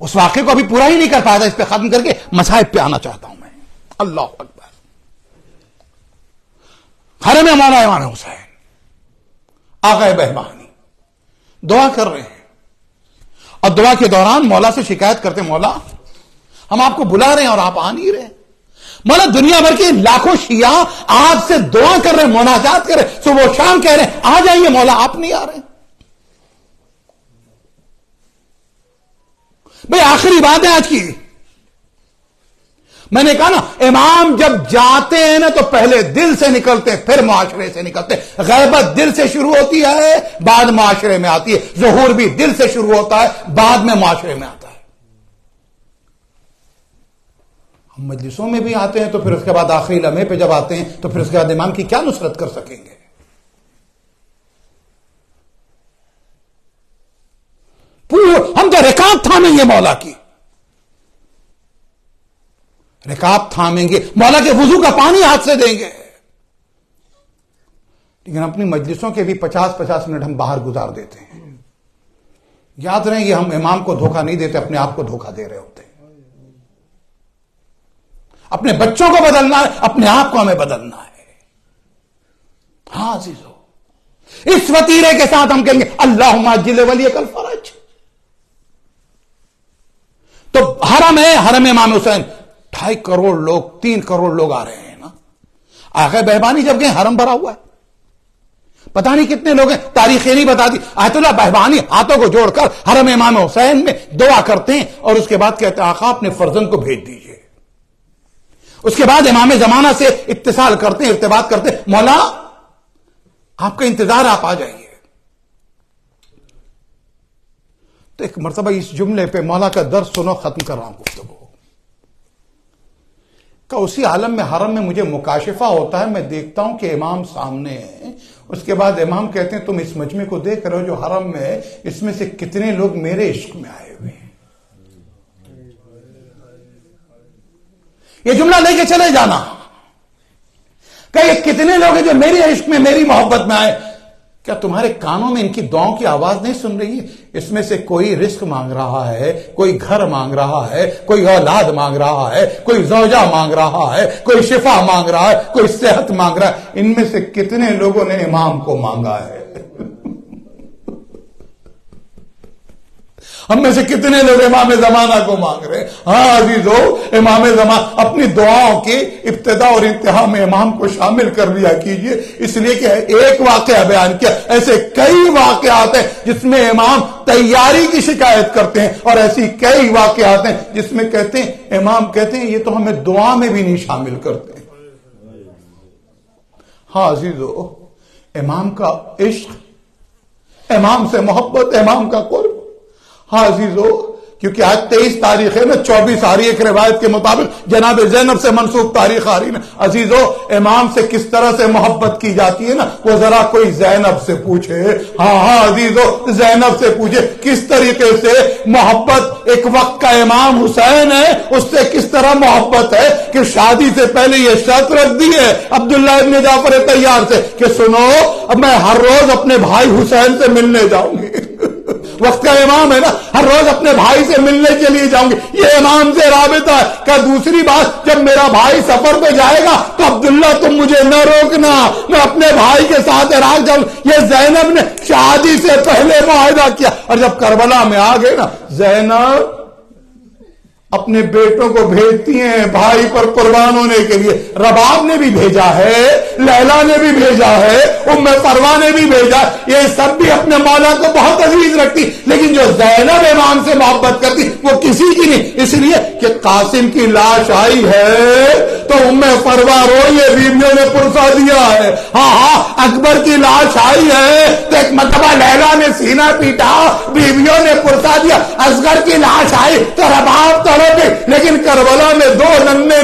اس واقعے کو ابھی پورا ہی نہیں کر پایا تھا، اس پہ ختم کر کے مصائب پہ آنا چاہتا ہوں میں. اللہ اکبر. حرم مولا امام حسین آقا بہبانی دعا کر رہے ہیں، اور دعا کے دوران مولا سے شکایت کرتے، مولا ہم آپ کو بلا رہے ہیں اور آپ آ نہیں رہے. مولا دنیا بھر کے لاکھوں شیعہ آپ سے دعا کر رہے ہیں، مناجات کر رہے ہیں، صبح و شام کہہ رہے ہیں آ جائیے مولا، آپ نہیں آ رہے ہیں۔ بھئی آخری بات ہے آج کی، میں نے کہا نا امام جب جاتے ہیں نا تو پہلے دل سے نکلتے ہیں، پھر معاشرے سے نکلتے ہیں۔ غیبت دل سے شروع ہوتی ہے، بعد معاشرے میں آتی ہے۔ ظہور بھی دل سے شروع ہوتا ہے، بعد میں معاشرے میں آتا ہے۔ ہم مجلسوں میں بھی آتے ہیں تو پھر اس کے بعد آخری لمحے پہ جب آتے ہیں تو پھر اس کے بعد امام کی کیا نصرت کر سکیں گے؟ ہم تو رکاب تھامیں گے مولا کی، رکاب تھامیں گے، مولا کے وضو کا پانی ہاتھ سے دیں گے، لیکن اپنی مجلسوں کے بھی 50-50 منٹ ہم باہر گزار دیتے ہیں۔ یاد رہیں یہ ہم امام کو دھوکہ نہیں دیتے، اپنے آپ کو دھوکہ دے رہے ہوتے ہیں۔ اپنے بچوں کو بدلنا ہے، اپنے آپ کو ہمیں بدلنا ہے۔ ہاں عزیزو، اس وتیرے کے ساتھ ہم کہیں گے اللہم عجل ولیک الفرج۔ تو حرم ہے، حرم امام حسین، 2.5 کروڑ لوگ، 3 کروڑ لوگ آ رہے ہیں نا۔ آقا بہبانی جب گئے حرم بھرا ہوا ہے، پتہ نہیں کتنے لوگ ہیں، تاریخیں نہیں بتاتی۔ آیت اللہ بہبانی ہاتھوں کو جوڑ کر حرم امام حسین میں دعا کرتے ہیں اور اس کے بعد کہتے ہیں آقا اپنے فرزند کو بھیج دیجئے۔ اس کے بعد امام زمانہ سے اتصال کرتے ہیں، ارتباط کرتے ہیں، مولا آپ کا انتظار، آپ آ جائیے۔ تو ایک مرتبہ اس جملے پہ مولا کا درس سنو، ختم کر رہا ہوں گفتگو کا۔ اسی عالم میں حرم میں مجھے مکاشفہ ہوتا ہے، میں دیکھتا ہوں کہ امام سامنے ہے۔ اس کے بعد امام کہتے ہیں تم اس مجمع کو دیکھ رہے ہو جو حرم میں ہے، اس میں سے کتنے لوگ میرے عشق میں آئے ہوئے ہیں۔ یہ جملہ لے کے چلے جانا کہ یہ کتنے لوگ ہیں جو میرے عشق میں، میری محبت میں آئے۔ کیا تمہارے کانوں میں ان کی دعاؤں کی آواز نہیں سن رہی ہے؟ اس میں سے کوئی رزق مانگ رہا ہے، کوئی گھر مانگ رہا ہے، کوئی اولاد مانگ رہا ہے، کوئی زوجہ مانگ رہا ہے، کوئی شفا مانگ رہا ہے، کوئی صحت مانگ رہا ہے۔ ان میں سے کتنے لوگوں نے امام کو مانگا ہے؟ ہم میں سے کتنے لوگ امام زمانہ کو مانگ رہے ہیں؟ ہاں عزیزو، امام زمانہ اپنی دعاؤں کی ابتدا اور انتہا میں امام کو شامل کر لیا کیجئے، اس لیے کہ ایک واقعہ بیان کیا، ایسے کئی واقعات ہیں جس میں امام تیاری کی شکایت کرتے ہیں، اور ایسی کئی واقعات ہیں جس میں کہتے ہیں امام کہتے ہیں یہ تو ہمیں دعا میں بھی نہیں شامل کرتے۔ ہاں عزیزو، امام کا عشق، امام سے محبت، امام کا قرب۔ ہاں عزیزو، کیونکہ آج 23 تاریخ ہے نا، 24 آ رہی ہے ایک روایت کے مطابق، جناب زینب سے منسوب تاریخ آ رہی ہے نا۔ عزیزو، امام سے کس طرح سے محبت کی جاتی ہے نا، وہ ذرا کوئی زینب سے پوچھے۔ ہاں عزیزو، زینب سے پوچھے کس طریقے سے محبت، ایک وقت کا امام حسین ہے، اس سے کس طرح محبت ہے کہ شادی سے پہلے یہ شرط رکھ دی ہے عبداللہ ابن جعفر طیار سے کہ سنو اب میں ہر روز اپنے بھائی حسین سے ملنے جاؤں گی۔ وقت کا امام ہے نا، ہر روز اپنے بھائی سے ملنے کے لیے جاؤں گی، یہ امام سے رابطہ ہے۔ کہ دوسری بات، جب میرا بھائی سفر پہ جائے گا تو عبداللہ تم مجھے نہ روکنا، میں اپنے بھائی کے ساتھ عراق جاؤں۔ یہ زینب نے شادی سے پہلے معاہدہ کیا، اور جب کربلا میں آ گئے نا، زینب اپنے بیٹوں کو بھیجتی ہیں بھائی پر قربان ہونے کے لیے۔ رباب نے بھی بھیجا ہے، لیلا نے بھی بھیجا ہے، ام فروا نے بھی بھیجا، یہ سب بھی اپنے مولا کو بہت عزیز رکھتی، لیکن جو زینب امام سے محبت کرتی وہ کسی کی نہیں، اس لیے کہ قاسم کی لاش آئی ہے تو ام فروا روئی ہے، بیویوں نے پرسا دیا ہے۔ ہاں اکبر کی لاش آئی ہے تو ایک مرتبہ لیلا نے سینہ پیٹا، بیویوں نے پرسا دیا۔ اصغر کی لاش آئی تو رباب تو، لیکن کربلا میں 2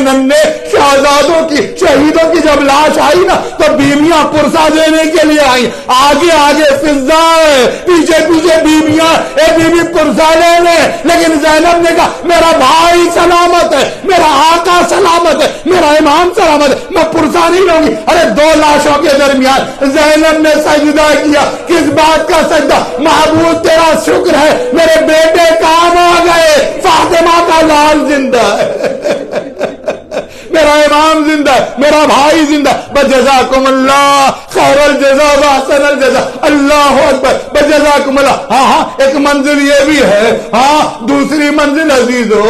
ننھے شہزادوں کی، شہیدوں کی جب لاش آئی نا تو بیویاں پرسا دینے کے لیے آئی۔ آگے آگے فضا ہے، پیچھے پیچھے بیویاں، اے بیوی پرسا لینے، لیکن زینب نے کہا میرا بھائی سلامت ہے، میرا آقا سلامت ہے، میرا امام سلامت ہے، میں پرسا نہیں لوں گی۔ ارے 2 لاشوں کے درمیان زینب نے سجدہ کیا۔ کس بات کا سجدہ؟ معبود تیرا شکر ہے میرے بیٹے کام آ گئے، فاطمہ کا لال زندہ ہے، میرا امام زندہ ہے، میرا بھائی زندہ ہے۔ بجزاکم اللہ خیر الجزا و احسن الجزا، اللہ اکبر، بجزاکم اللہ۔ ہاں ایک منزل یہ بھی ہے۔ ہاں دوسری منزل عزیزو،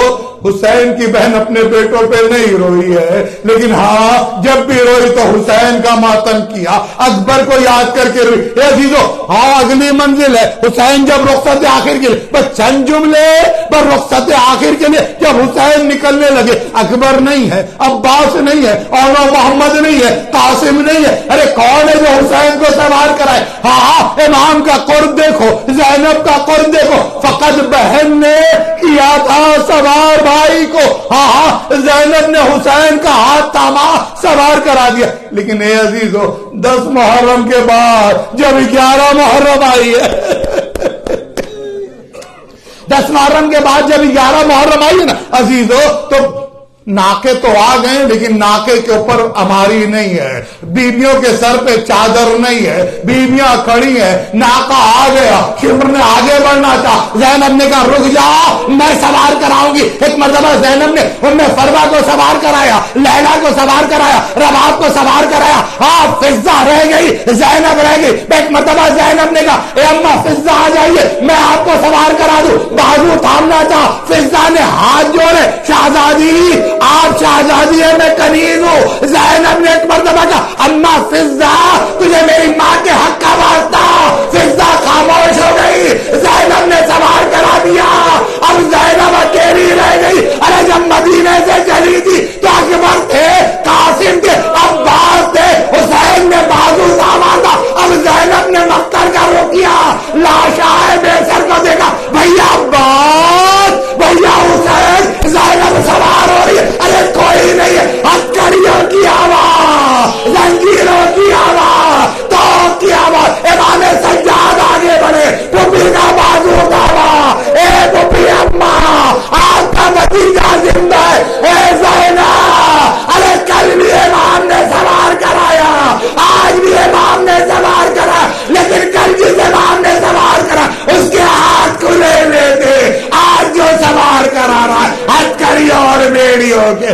حسین کی بہن اپنے بیٹوں پہ نہیں روئی ہے، لیکن ہاں جب بھی روئی تو حسین کا ماتم کیا، اکبر کو یاد کر کے روئی۔ اے عزیزو، ہاں اگلی منزل ہے حسین جب رخصت آخر کے لیے، بس چند جملے پر رخصت آخر کے لیے جب حسین نکلنے لگے، اکبر نہیں ہے، عباس نہیں ہے، اور محمد نہیں ہے، قاسم نہیں ہے، ارے کون ہے جو حسین کو سوار کرائے؟ ہاں امام کا قرب دیکھو، زینب کا قرب دیکھو، فقط بہن نے کیا تھا سوار بھائی کو، ہاں زینب نے حسین کا ہاتھ تھاما سوار کرا دیا۔ لیکن اے عزیزو 10 محرم کے بعد جب 11 محرم آئی ہے 10 محرم کے بعد جب 11 محرم آئی ہے نا عزیزو، تو ناکے تو آ گئے لیکن ناکے کے اوپر ہماری نہیں ہے، بیویوں کے سر پہ چادر نہیں ہے، بیویاں کھڑی ہیں، ناکا آ گیا، شمر نے آگے بڑھنا تھا، زینب نے کہا رک جاؤ میں سوار کراؤں گی۔ ایک مرتبہ زینب نے فروا کو سوار کرایا، لیلا کو سوار کرایا، رباب کو سوار کرایا، ہاں فضہ رہ گئی، زینب رہ گئی۔ ایک مرتبہ زینب نے کہا اے اماں فضہ آ جائیے میں آپ کو سوار کرا دوں، بازو تھامنا تھا، فضہ نے ہاتھ جوڑے، شہزادی آپ شہزادی ہے میں کنیز ہوں۔ زینب نے ایک مرتبہ کہا اماں فضہ تجھے میری ماں کے حق کا واسطہ، فضہ خاموش ہو گئی، زینب نے سوار کرا دیا، اب زینب اکیلی رہ گئی۔ ارے جب مدینے سے چلی تھی تو اکبر تھے، قاسم تھے، عباس تھے، حسین نے بازو تھاما تھا، اب زینب نے مقتل کا رخ کیا، لاشائے بے سر کو دیکھا، بھیا عباس بھیا حسین، زینب سوار ہو رہی ہے، ارے کوئی نہیں ہے، ہتھکڑیوں کی آواز، زنجیروں کی آواز، توپ کی آواز، امام سجاد آگے بڑھے، پھوپھی کا بازو اٹھاوا، اے پھوپھی اماں آپ کا بھتیجا زندہ ہے، اے زینب، ارے کل بھی امام نے سوار کرایا، آج بھی امام نے سوار کرایا، لیکن کل جس امام نے سوار کرا اس کے ہاتھ کھلے ہوئے تھے، آج جو سوار کرا رہا ہے ہتھکڑیوں اور بیڑیوں کے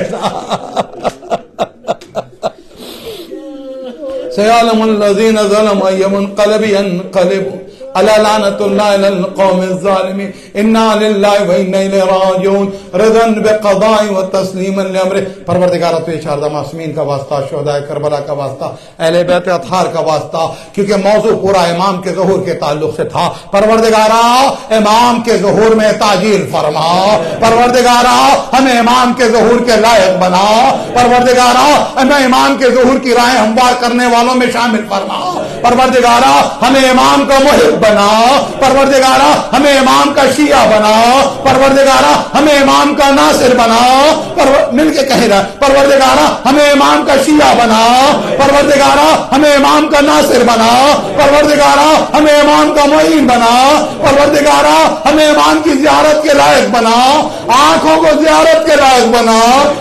سيعلم الذين ظلموا أي منقلب ينقلبون ألا لعنة الله على القوم الظالمين إنا لله وإنا إليه راجعون رضا بقضاء وتسليما لأمره۔ پروردگارہ تو یہ شاردہ معصومین کا واسطہ، شہداء کربلا کا واسطہ، اہل بیت اطہار کا واسطہ، کیونکہ موضوع پورا امام کے ظہور کے تعلق سے تھا۔ پروردگارہ امام کے ظہور میں تعجیل فرما، پروردگارہ ہمیں امام کے ظہور کے لائق بنا، پروردگارہ ہمیں امام کے ظہور کی رائے ہموار کرنے والوں میں شامل فرما، پروردگارہ ہمیں امام کا محب بنا، پروردگارہ ہمیں امام کا شیعہ بنا، پروردگارہ ہمیں امام کا ناصر بنا، مل کے کہہ رہا پروردگارہ ہمیں امام کا شیعہ بنا، پروردگارہ ہمیں امام کا ناصر بنا، پروردگارہ ہمیں امام کا معین بنا، پروردگارہ ہمیں امام کی زیارت کے لائق بنا، آنکھوں کو زیارت کے لائق بنا،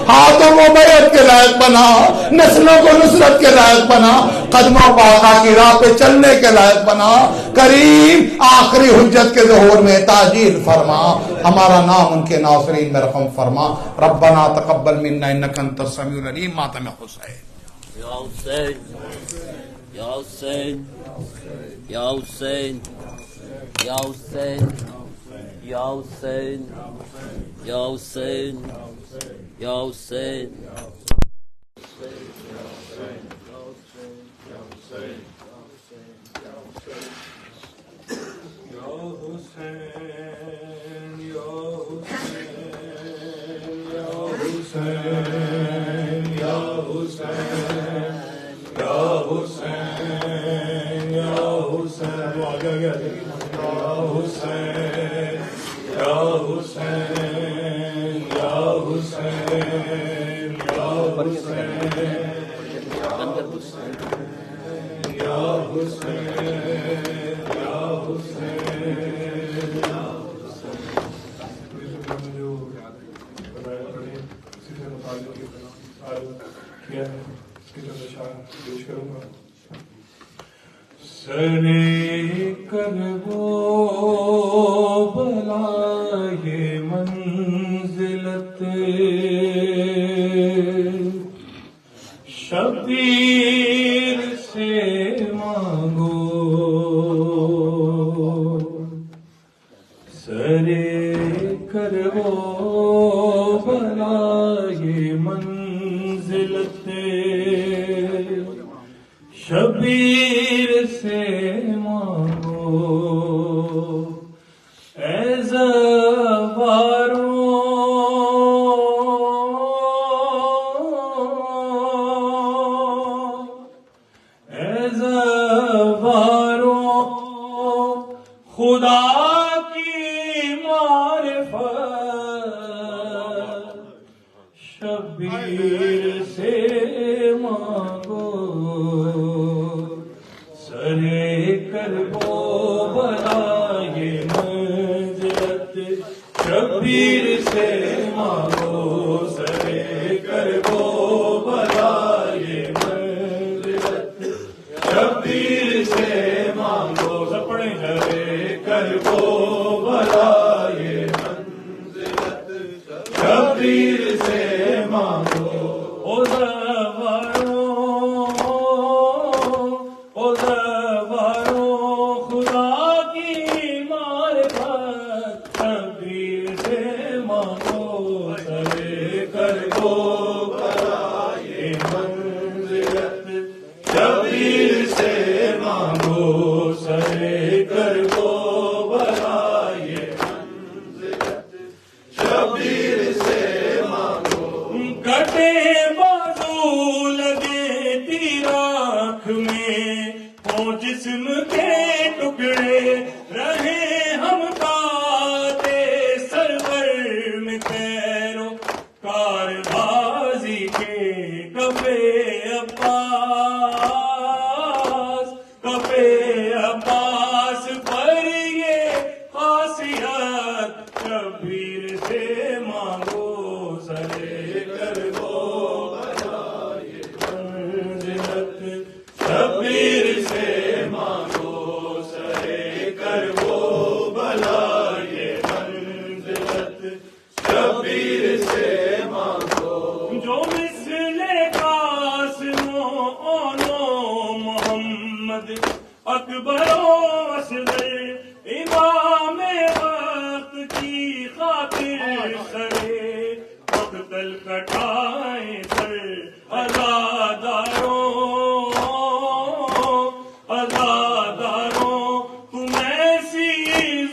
ہاتھوں کو بیعت کے لائق بنا، نسلوں کو نصرت کے لائق بنا، قدموں کو آقا کی راہ پہ چلنے کے لائق بنا۔ کریم آخری حجت کے ظہور میں تعجیل فرما، ہمارا نام ان کے ناصرین میں رقم فرما۔ ربنا تقبل منا انک انت السمیع العلیم۔ ماتم حسین یا حسین یا حسین یا حسین یا حسین یا حسین یا حسین یا حسین سرے کرو بلائے منزلت شبیر سے مانگو، سرے کرو بلائے منزلت شبیر سے مانگو اے زواروں اے زواروں خدا کی معرفت شبیر سے مانگو سرے کربو بلائے منزلت شبیر سے مانگو سرے کربو بلائے منزلت شبیر سے مانگو سپڑے سرے کربو بلائے منزلت شبیر سے مانگو او زواروں خدا کی معرفت شبیر سے مانگو سرے کربو بلائے منزلت شبیر سے مانگو سرے کربو بلائے منزلت شبیر سے مانگو کٹے بازو لگے تیراک میں ہو جسم کے ٹکڑے رہے ہم کاتے سرور میں پیرو کار بازی کے کفے عباس پر یہ خاصیت شبیر سے مانگو سرے کربو بلائے منزلت شبیر سے مانگو سرے کربو بلائے منزلت شبیر سے مانگو جو مثل قاسم و محمد اکبر و اصغر امام وقت کی خاطر سرے مقتل کٹائے سر عزاداروں تم ایسی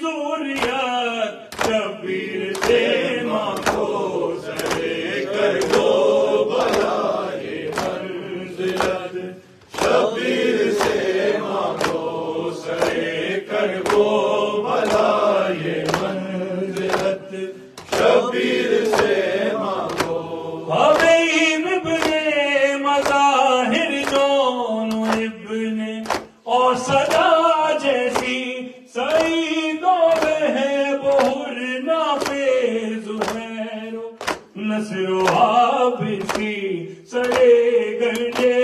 ذریت شبیر سے مانگو سرے کربو بلائے منزلت شبیر سے مانگو سرے کربو بلائے منزلت شبیر سے مانگو حبیب ابن مظاہر جون ابن اور صدا جیسی سعید و بہر نافع زہیر نصر و حابسی سرے گنجے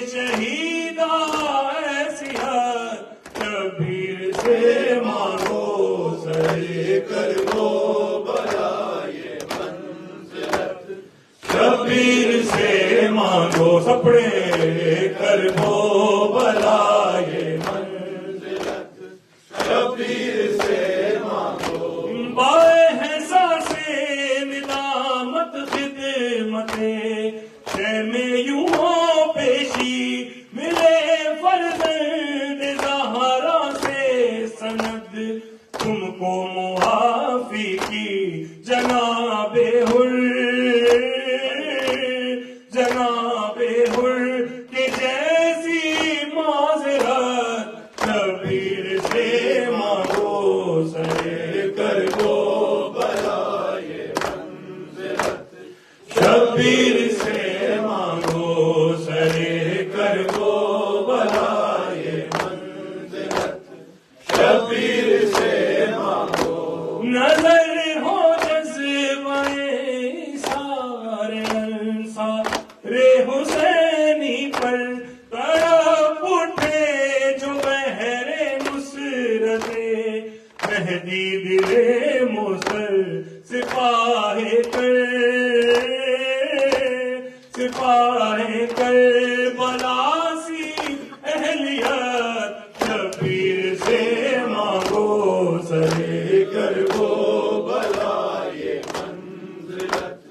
شہیدہ ایسیت شبیر سے مانگو سرے کربو بلائے منزلت شبیر سے مانگو سپڑے کربو بلائے منزلت شبیر سے مانگو بائے ہیں ساسے ندامت خدمت شہ میں یوں پیشی ملے فرزند زہرا سے سند تم کو معافی کی جناب حر کے جیسی معذرت شبیر سے مانگو سرے کربو بلائے منزلت شبیر سے مانگو سرے کربو بلائے منزلت شبیر سے مانگو نظر ہو جذبہ سارے انصار حسینی پر تڑپ اٹھے جو بحر نصرت مہدی دل موصل سپاہ کر بلاسی اہلیت شبیر سے مانگو سرے کر وہ بلا یہ منزلت،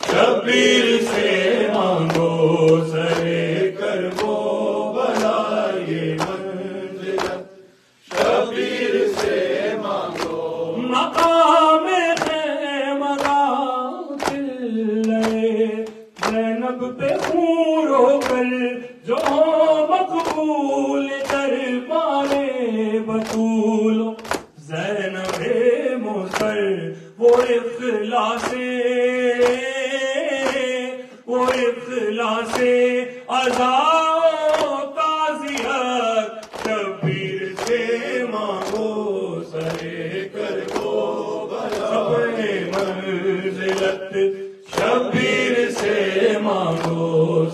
شبیر سے مانگو سرے کر وہ بلا یہ منزلت، شبیر سے مانگو مقام زینب پہ خون رو کر جو مقبول دربار بطول، زینب مصر وہ اخلاص عزا و تعزیت، شبیر سے مانگو سرے کر وہ بلا منزلت، شبیر سے مانگو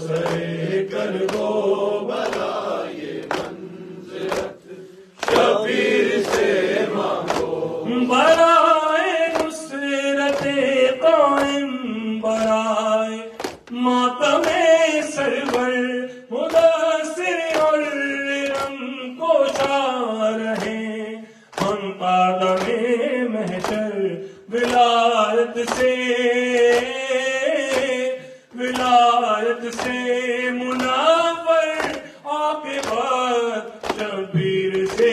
سرے کر وہ بلا یہ منزلت، شبیر سے مانگو برائے نصرت قائم، برائے ماتم سرور مدثر اور رم کوشا رہے ہم قادم محشر، ولایت سے منور عاقبت، شبیر سے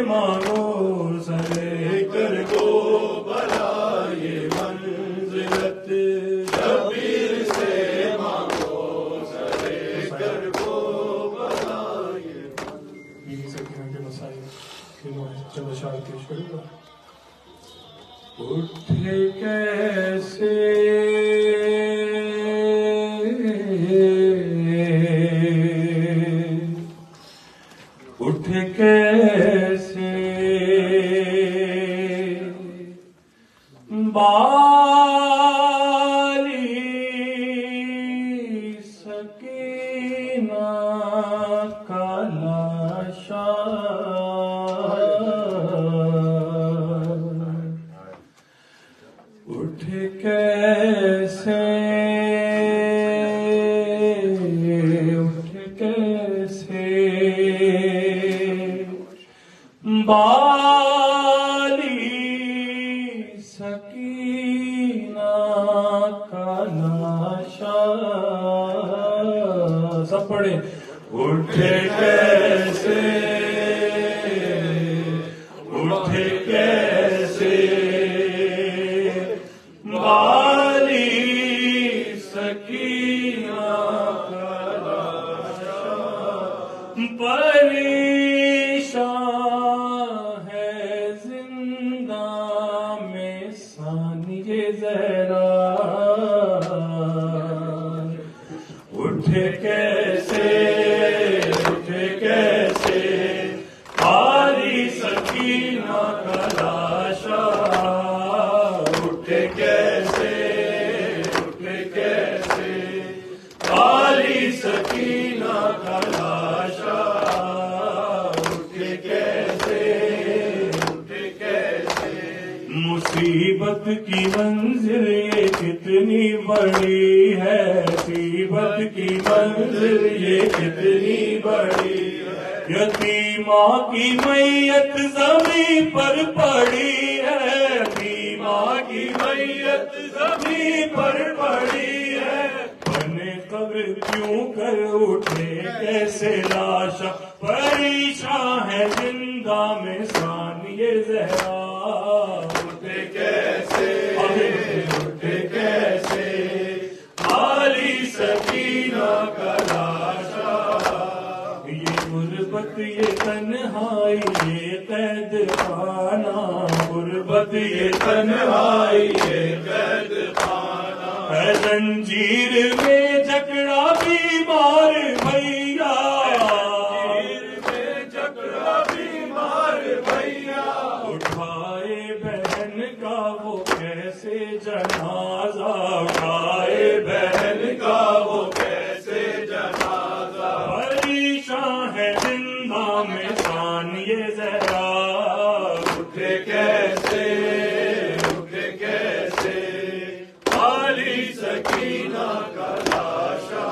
مانگو سرے کر وہ بلا یہ منزلت، شبیر سے مانگو سرے کر وہ بلا یہ بیوی سکینہ کے مسائل چند اشعار پیش کروں گا۔ اٹھے کیسے اٹھ کیسے بالی سکینہ کا لاشا، اٹھ کیسے بالی سکینہ کا لاشا، سب پڑھے اٹھ کیسے بالی سکینہ کا لاشا، پریشان ہے زندہ میں ثانی زہرا، اٹھ کیسے بالی سکینہ کا لاشا، اٹھ کیسے بالی سکینہ کا لاشا، اٹھ کیسے مصیبت کی منزل یہ کتنی بڑی ہے، مصیبت کی منزل یہ کتنی بڑی ہے، یتیمہ کی میت زمین پر پڑی ہے، یتیمہ کی میت زمین پر پڑی ہے، بنے قبر کیوں کر اٹھے کیسے لاشا، پریشان ہے زندہ میں ثانی زہرا، اٹھے کیسے بالی سکینہ کا لاشا، یہ غربت یہ تنہائی یہ قید خانہ، غربت یہ تنہائی یہ قید خانہ، ہے زنجیر میں جکڑا بیمار بھیا، اٹھائے بہن کا وہ کیسے جنازہ، اٹھائے بہن کا وہ کیسے جنازہ، پریشان ہے زندہ میں ثانی زہرا، اٹھے کیسے بالی سکینہ کا لاشا،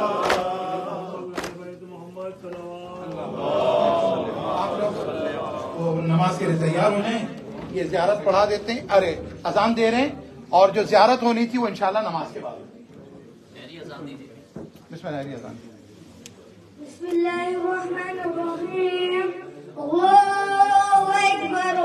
نماز کے لیے تیار ہو جائیں۔ یہ زیارت پڑھا دیتے ہیں، ارے اذان دے رہے ہیں، اور جو زیارت ہونی تھی وہ انشاءاللہ نماز کے بعد ہوگی۔ بسم اللہ اذان۔ بسم الله الرحمن الرحيم الله أكبر